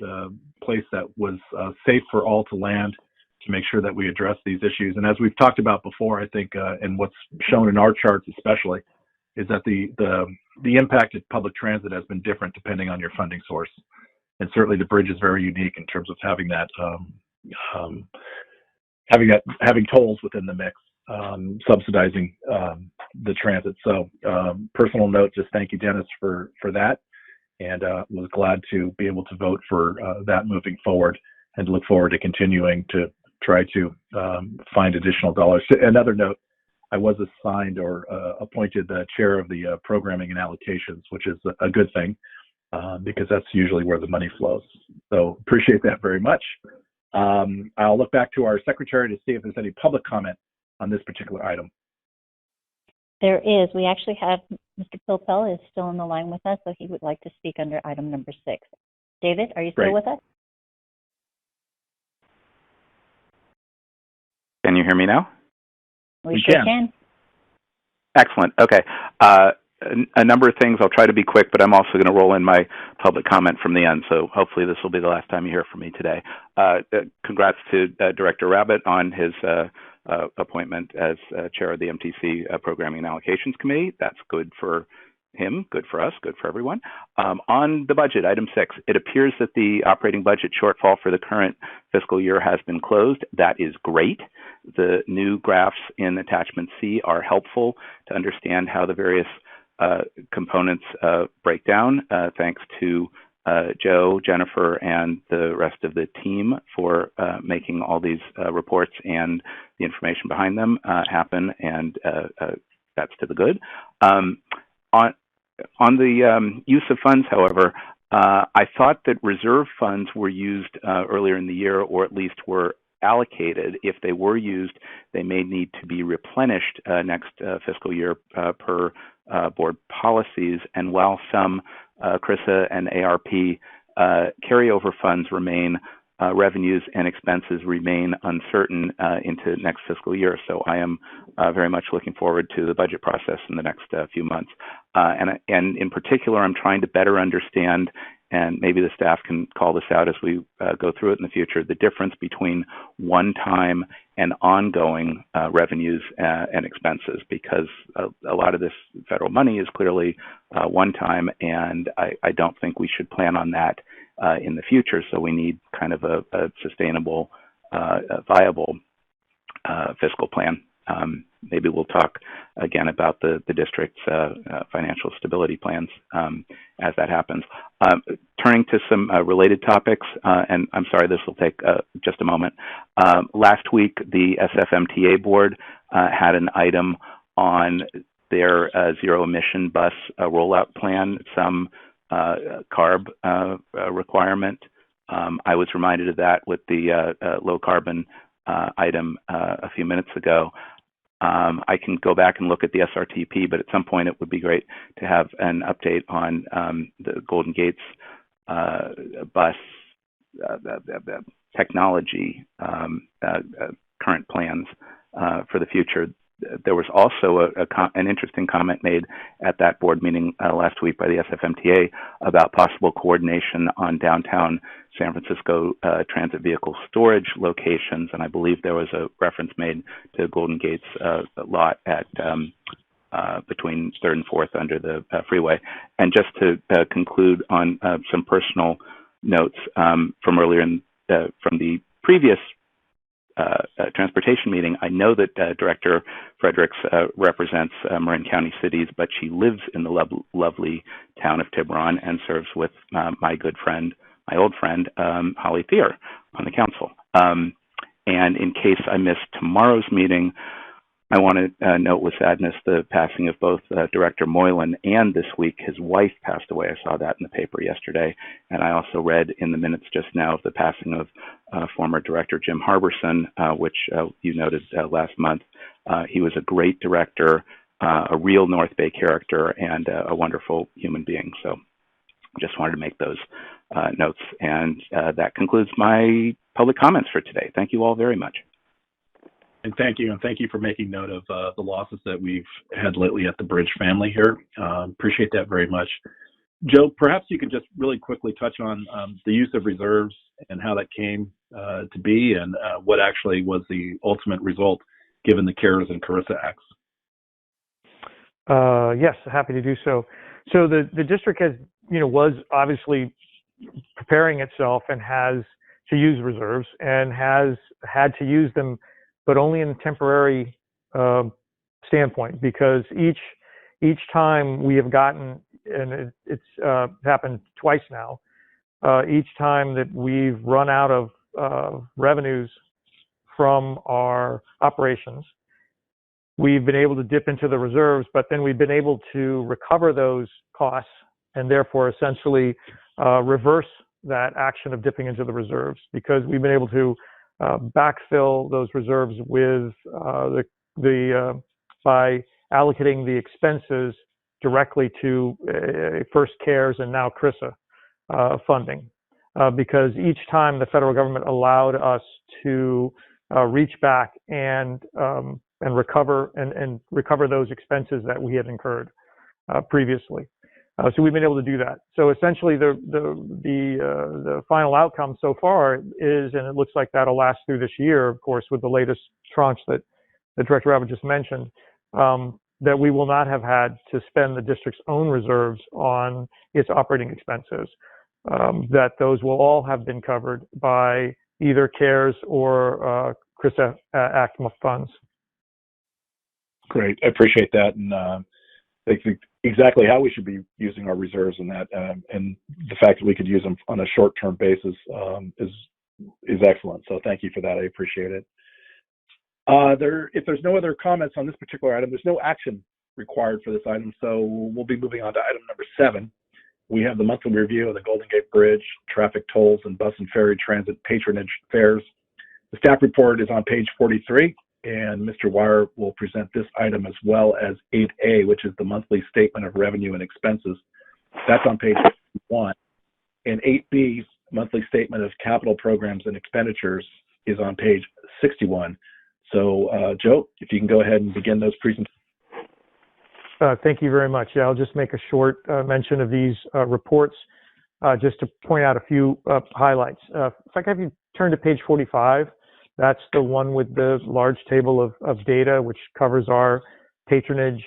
A: place that was safe for all to land, to make sure that we address these issues. And as we've talked about before, I think, and what's shown in our charts especially, is that the impact of public transit has been different depending on your funding source. And certainly the bridge is very unique in terms of having that, having tolls within the mix, subsidizing the transit. So personal note, just thank you, Dennis, for that. And was glad to be able to vote for that moving forward, and look forward to continuing to try to find additional dollars. Another note, I was assigned or appointed the chair of the programming and allocations, which is a good thing because that's usually where the money flows. So appreciate that very much. I'll look back to our secretary to see if there's any public comment on this particular item.
B: There is. We actually have Mr. Pilpel is still on the line with us, so he would like to speak under item number 6. David, are you still with us?
L: Can you hear me now?
B: We sure can.
L: Excellent. Okay. A number of things. I'll try to be quick, but I'm also going to roll in my public comment from the end, so hopefully this will be the last time you hear from me today. Congrats to Director Rabbit on his appointment as chair of the MTC Programming and Allocations Committee. That's good for him, good for us, good for everyone. On the budget, item 6, it appears that the operating budget shortfall for the current fiscal year has been closed. That is great. The new graphs in attachment C are helpful to understand how the various components break down. Thanks to Joe, Jennifer, and the rest of the team for making all these reports and the information behind them happen, and that's to the good. On the use of funds, however, I thought that reserve funds were used earlier in the year, or at least were allocated. If they were used, they may need to be replenished next fiscal year per board policies. And while some CRISA and ARP carryover funds remain, revenues and expenses remain uncertain into next fiscal year. So I am very much looking forward to the budget process in the next few months. And in particular, I'm trying to better understand, and maybe the staff can call this out as we go through it in the future, the difference between one-time and ongoing revenues and expenses, because a lot of this federal money is clearly one-time, and I don't think we should plan on that in the future. So we need kind of a sustainable, viable fiscal plan. Maybe we'll talk again about the district's financial stability plans as that happens. Turning to some related topics, and I'm sorry, this will take just a moment. Last week, the SFMTA board had an item on their zero-emission bus rollout plan, some CARB requirement. I was reminded of that with the low-carbon item a few minutes ago. I can go back and look at the SRTP, but at some point it would be great to have an update on the Golden Gates bus technology current plans for the future. There was also an interesting comment made at that board meeting last week by the SFMTA about possible coordination on downtown San Francisco transit vehicle storage locations, and I believe there was a reference made to Golden Gates lot at between 3rd and 4th under the freeway. And just to conclude on some personal notes from earlier from the previous transportation meeting, I know that Director Fredericks represents Marin County cities, but she lives in the lovely town of Tiburon and serves with my good friend, my old friend, Holly Thier on the council. And in case I miss tomorrow's meeting, I want to note with sadness the passing of both Director Moylan, and this week his wife passed away. I saw that in the paper yesterday. And I also read in the minutes just now of the passing of former Director Jim Harbison, which you noted last month. He was a great director, a real North Bay character, and a wonderful human being. So just wanted to make those notes. And that concludes my public comments for today. Thank you all very much.
A: And thank you for making note of the losses that we've had lately at the Bridge family here. Appreciate that very much. Joe, perhaps you could just really quickly touch on the use of reserves and how that came to be, and what actually was the ultimate result given the CARES and CARISA acts.
I: Yes, happy to do so. So the district has, was obviously preparing itself and has to use reserves and has had to use them, but only in a temporary standpoint, because each time we have gotten, and it's happened twice now, each time that we've run out of revenues from our operations, we've been able to dip into the reserves, but then we've been able to recover those costs and therefore essentially reverse that action of dipping into the reserves, because we've been able to backfill those reserves with by allocating the expenses directly to first CARES and now CRISA funding, because each time the federal government allowed us to reach back and recover those expenses that we had incurred previously. So we've been able to do that. So essentially, the final outcome so far is, and it looks like that'll last through this year, of course, with the latest tranche that that Director Abbott just mentioned, that we will not have had to spend the district's own reserves on its operating expenses, that those will all have been covered by either CARES or CRIS Act funds.
A: Great, I appreciate that, and I think exactly how we should be using our reserves in that, and the fact that we could use them on a short-term basis is excellent. So thank you for that. I appreciate it. If there's no other comments on this particular item, there's no action required for this item, so we'll be moving on to item number 7. We have the monthly review of the Golden Gate Bridge, traffic tolls, and bus and ferry transit patronage fares. The staff report is on page 43, and Mr. Wire will present this item as well as 8A, which is the monthly statement of revenue and expenses. That's on page 1. And 8B, monthly statement of capital programs and expenditures, is on page 61. So, Joe, if you can go ahead and begin those presentations.
I: Thank you very much. Yeah, I'll just make a short mention of these reports, just to point out a few highlights. If I could have you turn to page 45, that's the one with the large table of data, which covers our patronage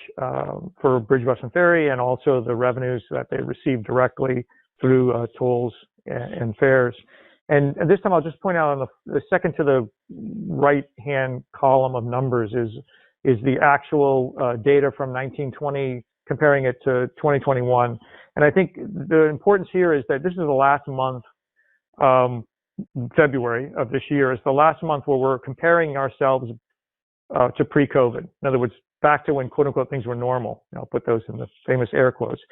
I: for Bridge, Bus, and Ferry, and also the revenues that they receive directly through tolls and fares. And this time I'll just point out on the second to the right-hand column of numbers is the actual data from 1920, comparing it to 2021. And I think the importance here is that this is the last month, February of this year, is the last month where we're comparing ourselves to pre-COVID. In other words, back to when quote-unquote things were normal. I'll put those in the famous air quotes,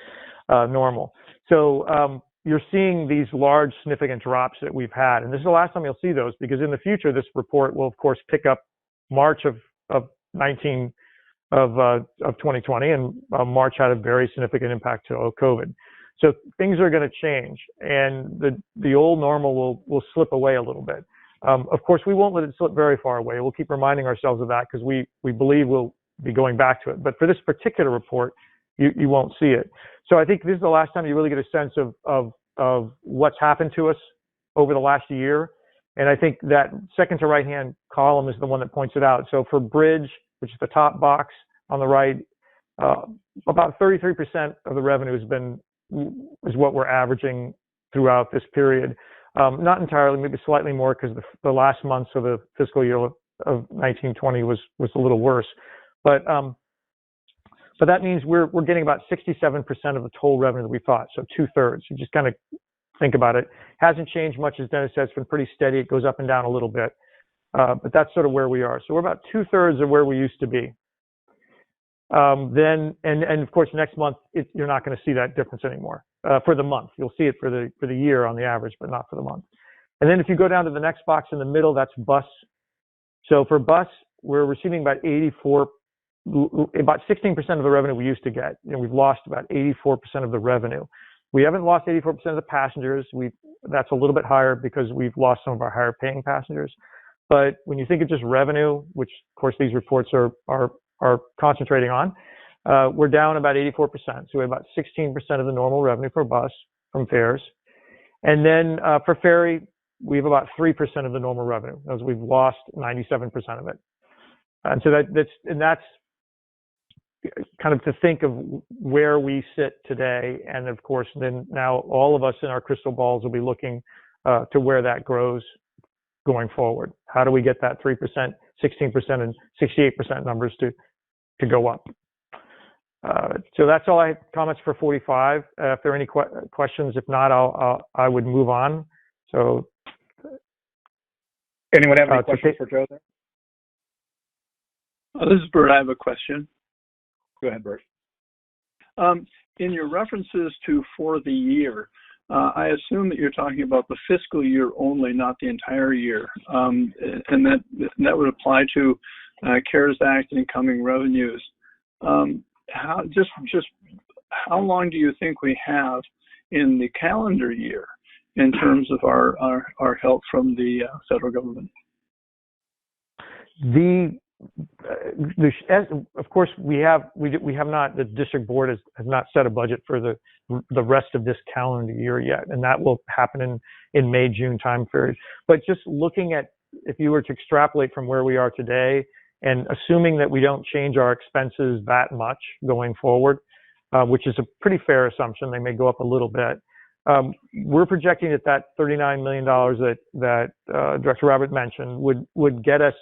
I: normal. So you're seeing these large significant drops that we've had. And this is the last time you'll see those, because in the future, this report will, of course, pick up March of 2020, and March had a very significant impact to COVID. So things are going to change, and the old normal will slip away a little bit. Of course, we won't let it slip very far away. We'll keep reminding ourselves of that because we believe we'll be going back to it. But for this particular report, you won't see it. So I think this is the last time you really get a sense of what's happened to us over the last year. And I think that second to right-hand column is the one that points it out. So for Bridge, which is the top box on the right, about 33% of the revenue is what we're averaging throughout this period. Not entirely, maybe slightly more, because the last months of the fiscal year of 1920 was a little worse. But that means we're getting about 67% of the total revenue that we thought, so 2/3. You just kind of think about it. Hasn't changed much, as Dennis said. It's been pretty steady. It goes up and down a little bit, but that's sort of where we are. So we're about 2/3 of where we used to be. Then, and of course, next month you're not going to see that difference anymore for the month. You'll see it for the year on the average, but not for the month. And then if you go down to the next box in the middle, that's bus. So for bus, we're receiving about 16% of the revenue we used to get. We've lost about 84% of the revenue. We haven't lost 84% of the passengers. That's a little bit higher because we've lost some of our higher paying passengers. But when you think of just revenue, which of course these reports are concentrating on, we're down about 84%. So we have about 16% of the normal revenue for bus from fares. And then for ferry, we have about 3% of the normal revenue, as we've lost 97% of it. And so that's kind of to think of where we sit today. And of course, then now all of us in our crystal balls will be looking to where that grows going forward. How do we get that 3%, 16%, and 68% numbers to go up? So that's all I have comments for 45. If there are any questions, if not, I would move on. So,
F: anyone have any questions for Joe there? This is Bert. I have a question.
A: Go ahead, Bert.
F: In your references to for the year, I assume that you're talking about the fiscal year only, not the entire year, and that would apply to CARES Act and incoming revenues. How long do you think we have in the calendar year in terms of our help from the federal government?
I: Of course, we have not. The district board has not set a budget for the rest of this calendar year yet, and that will happen in May-June time period. But just looking at, if you were to extrapolate from where we are today And assuming that we don't change our expenses that much going forward, which is a pretty fair assumption, they may go up a little bit. We're projecting that $39 million that Director Robert mentioned would get us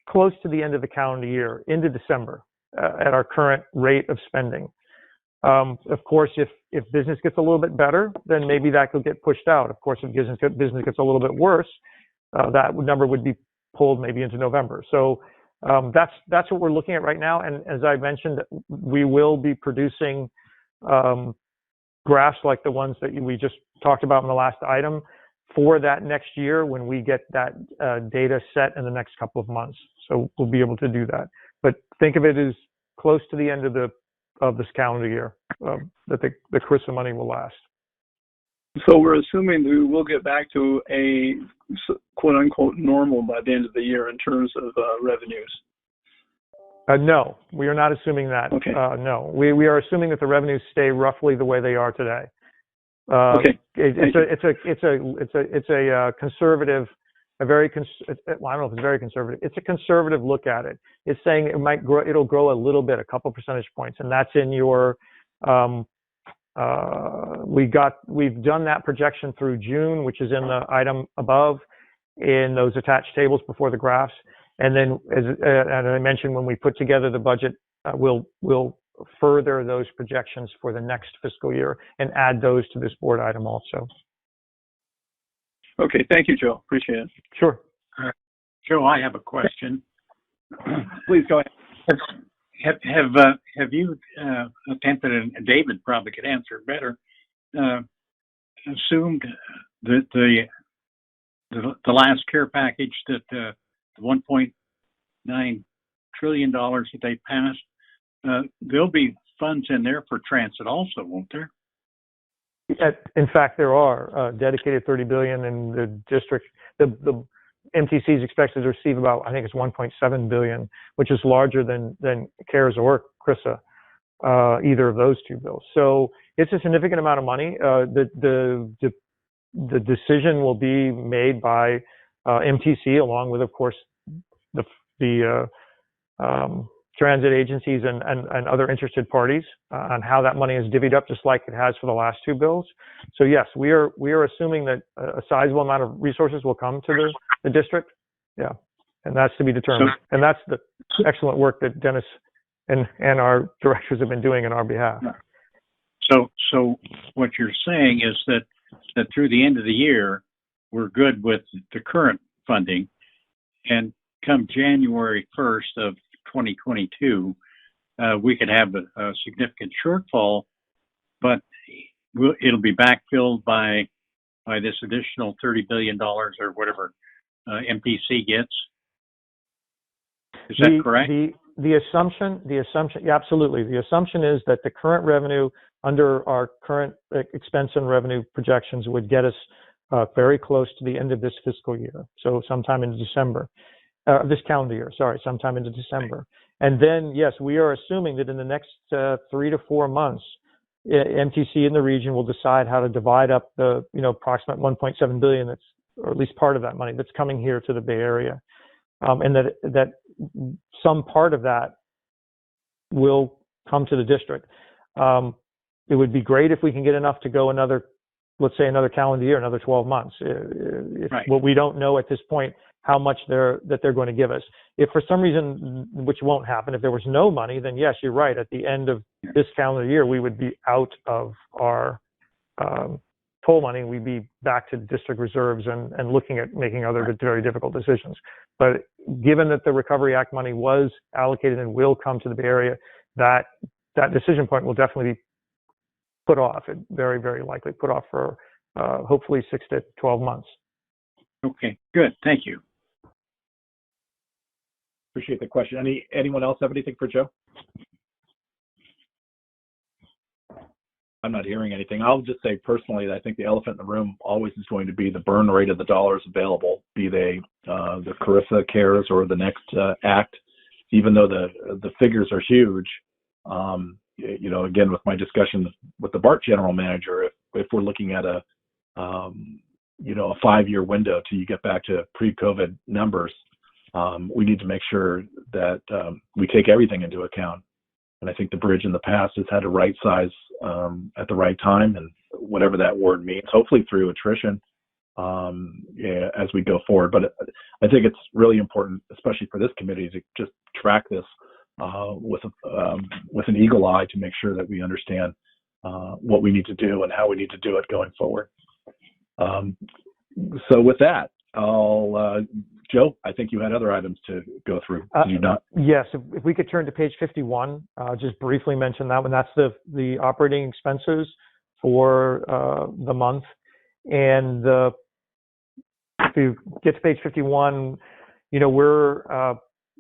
I: close to the end of the calendar year, into December, at our current rate of spending. Of course, if business gets a little bit better, then maybe that could get pushed out. Of course, if business gets a little bit worse, that number would be pulled maybe into November. So that's what we're looking at right now. And as I mentioned, we will be producing graphs like the ones that we just talked about in the last item for that next year when we get that data set in the next couple of months. So we'll be able to do that. But think of it as close to the end of this calendar year that the CRISA money will last.
F: So we're assuming we will get back to a quote-unquote normal by the end of the year in terms of revenues.
I: No, we are not assuming that.
F: Okay.
I: No, we are assuming that the revenues stay roughly the way they are today.
F: Okay.
I: It's a conservative, well, I don't know if it's very conservative. It's a conservative look at it. It's saying it'll grow a little bit, a couple percentage points, and that's in your. We've done that projection through June, which is in the item above, in those attached tables before the graphs. And then, as I mentioned, when we put together the budget, we'll further those projections for the next fiscal year and add those to this board item also.
F: Okay, thank you, Joe. Appreciate it.
I: Sure.
G: Joe, I have a question.
A: Please go ahead.
G: Have you attempted, and David probably could answer better, assumed that the last care package, that the $1.9 trillion that they passed, there'll be funds in there for transit also, won't there?
I: In fact, there are dedicated $30 billion, and the district, the MTC is expected to receive about, I think it's $1.7 billion, which is larger than CARES or CRISA, either of those two bills. So it's a significant amount of money. The decision will be made by MTC, along with, of course, the transit agencies and other interested parties on how that money is divvied up, just like it has for the last two bills. So yes, we are assuming that a sizable amount of resources will come to the district. Yeah, and that's to be determined. And that's the excellent work that Dennis and our directors have been doing on our behalf.
G: So what you're saying is that through the end of the year, we're good with the current funding, and come January 1st of 2022, we could have a significant shortfall, but it'll be backfilled by this additional $30 billion or whatever MPC gets. Is that correct?
I: The assumption, yeah, absolutely. The assumption is that the current revenue under our current expense and revenue projections would get us very close to the end of this fiscal year. So sometime in December. This calendar year, sorry, sometime into December. And then, yes, we are assuming that in the next 3 to 4 months, MTC in the region will decide how to divide up the, approximate $1.7 billion that's, or at least part of that money that's coming here to the Bay Area. And that some part of that will come to the district. It would be great if we can get enough to go another calendar year, another 12 months.
G: Right.
I: What we don't know at this point, how much they're going to give us. If for some reason, which won't happen, if there was no money, then yes, you're right. At the end of this calendar year, we would be out of our toll money. We'd be back to district reserves and looking at making other very difficult decisions. But given that the Recovery Act money was allocated and will come to the Bay Area, that decision point will definitely be put off. It very, very likely put off for hopefully 6 to 12 months.
G: Okay, good. Thank you.
A: Appreciate the question. Anyone else have anything for Joe? I'm not hearing anything. I'll just say personally that I think the elephant in the room always is going to be the burn rate of the dollars available, be they the CRISA, CARES, or the next act. Even though the figures are huge, again, with my discussion with the BART general manager, if we're looking at a 5-year window till you get back to pre-COVID numbers, we need to make sure that we take everything into account. And I think the bridge in the past has had a right size at the right time, and whatever that word means, hopefully through attrition as we go forward. But I think it's really important, especially for this committee, to just track this with an eagle eye to make sure that we understand what we need to do and how we need to do it going forward. So with that, Joe, I think you had other items to go through. Did you not?
I: Yes, if we could turn to page 51, just briefly mention that one. That's the operating expenses for the month. And if you get to page 51, we're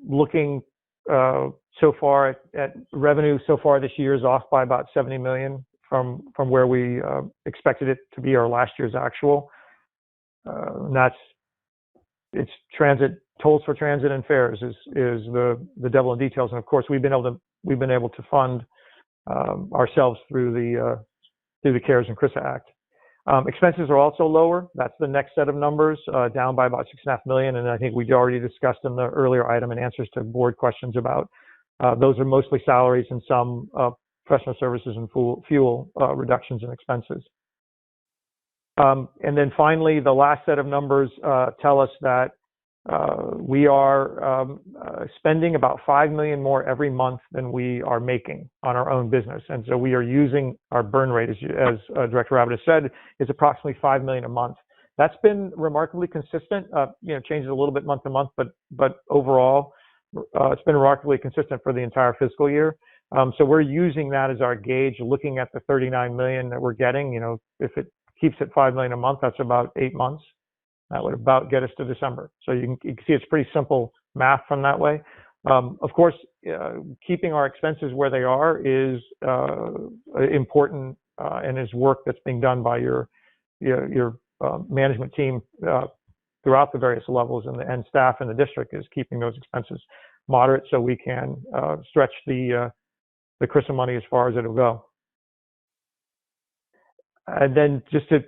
I: looking so far at revenue so far this year is off by about 70 million from where we expected it to be our last year's actual. And it's transit, tolls for transit and fares is the devil in details. And of course, we've been able to fund ourselves through the CARES and CRISA Act. Expenses are also lower. That's the next set of numbers, down by about 6.5 million. And I think we already discussed in the earlier item in answers to board questions about those are mostly salaries and some professional services and fuel reductions in expenses. And then finally, the last set of numbers tell us that we are spending about 5 million more every month than we are making on our own business. And so we are using our burn rate, as Director Rabbit has said, is approximately 5 million a month. That's been remarkably consistent, changes a little bit month to month, but overall, it's been remarkably consistent for the entire fiscal year. So we're using that as our gauge, looking at the 39 million that we're getting. If it keeps at 5 million a month, that's about 8 months. That would about get us to December. So you can see it's pretty simple math from that way. Of course, keeping our expenses where they are is important and is work that's being done by your management team throughout the various levels, and staff in the district is keeping those expenses moderate so we can stretch the CRISA money as far as it'll go. And then just to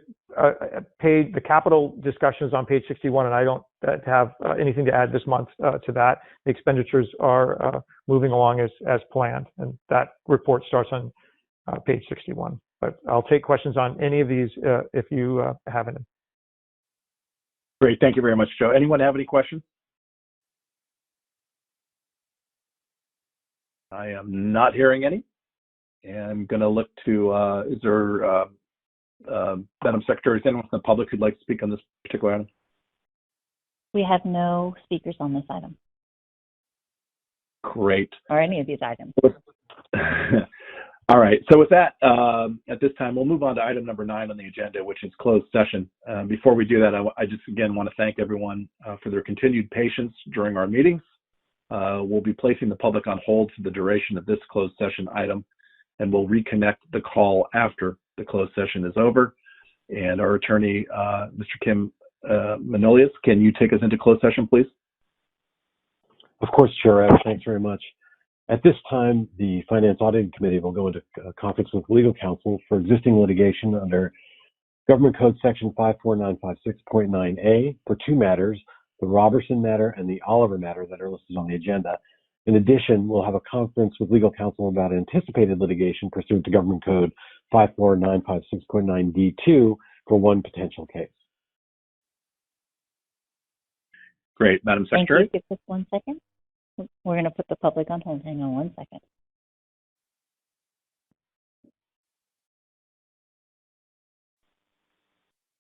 I: the capital discussions on page 61, and I don't have anything to add this month to that. The expenditures are moving along as planned, and that report starts on page 61. But I'll take questions on any of these if you have any.
A: Great, thank you very much, Joe. Anyone have any questions? I am not hearing any. And I'm going to look to, is there, Madam Secretary, is anyone from the public who'd like to speak on this particular item?
B: We have no speakers on this item.
A: Great.
B: Or any of these items.
A: All right. So with that, at this time, we'll move on to item number 9 on the agenda, which is closed session. Before we do that, I just again want to thank everyone for their continued patience during our meetings. We'll be placing the public on hold for the duration of this closed session item, and we'll reconnect the call after the closed session is over. And our attorney, Mr. Kim Manolius, can you take us into closed session, please?
M: Of course, Chair Ed, thanks very much. At this time, the Finance-Auditing Committee will go into conference with legal counsel for existing litigation under Government Code Section 54956.9A for 2 matters, the Robertson matter and the Oliver matter that are listed on the agenda. In addition, we'll have a conference with legal counsel about anticipated litigation pursuant to Government Code 54956.9D2 for 1 potential case.
A: Great. Madam Secretary?
B: Thank you. Give us 1 second. We're going to put the public on hold. Hang on 1 second.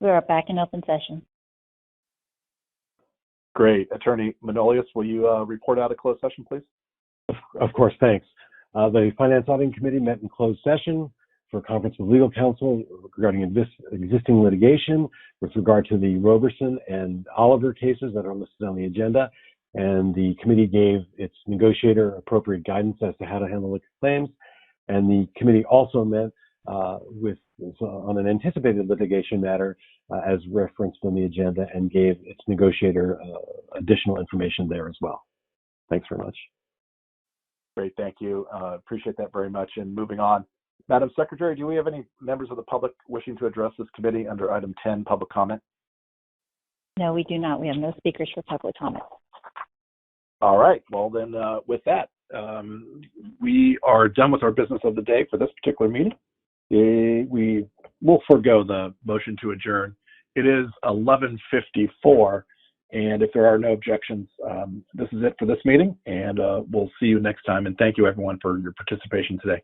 B: We are back in open session.
A: Great. Attorney Manolius, will you report out a closed session, please?
M: Of course, thanks. The Finance-Auditing Committee met in closed session for a conference with legal counsel regarding existing litigation with regard to the Roberson and Oliver cases that are listed on the agenda. And the committee gave its negotiator appropriate guidance as to how to handle the claims. And the committee also met on an anticipated litigation matter as referenced on the agenda and gave its negotiator additional information there as well. Thanks very much.
A: Great, thank you. Appreciate that very much. And moving on, Madam Secretary, do we have any members of the public wishing to address this committee under item 10, public comment?
B: No, we do not. We have no speakers for public comment.
A: All right. Well, then with that, we are done with our business of the day for this particular meeting. We will forego the motion to adjourn. It is 11:54, and if there are no objections, this is it for this meeting, and we'll see you next time. And thank you, everyone, for your participation today.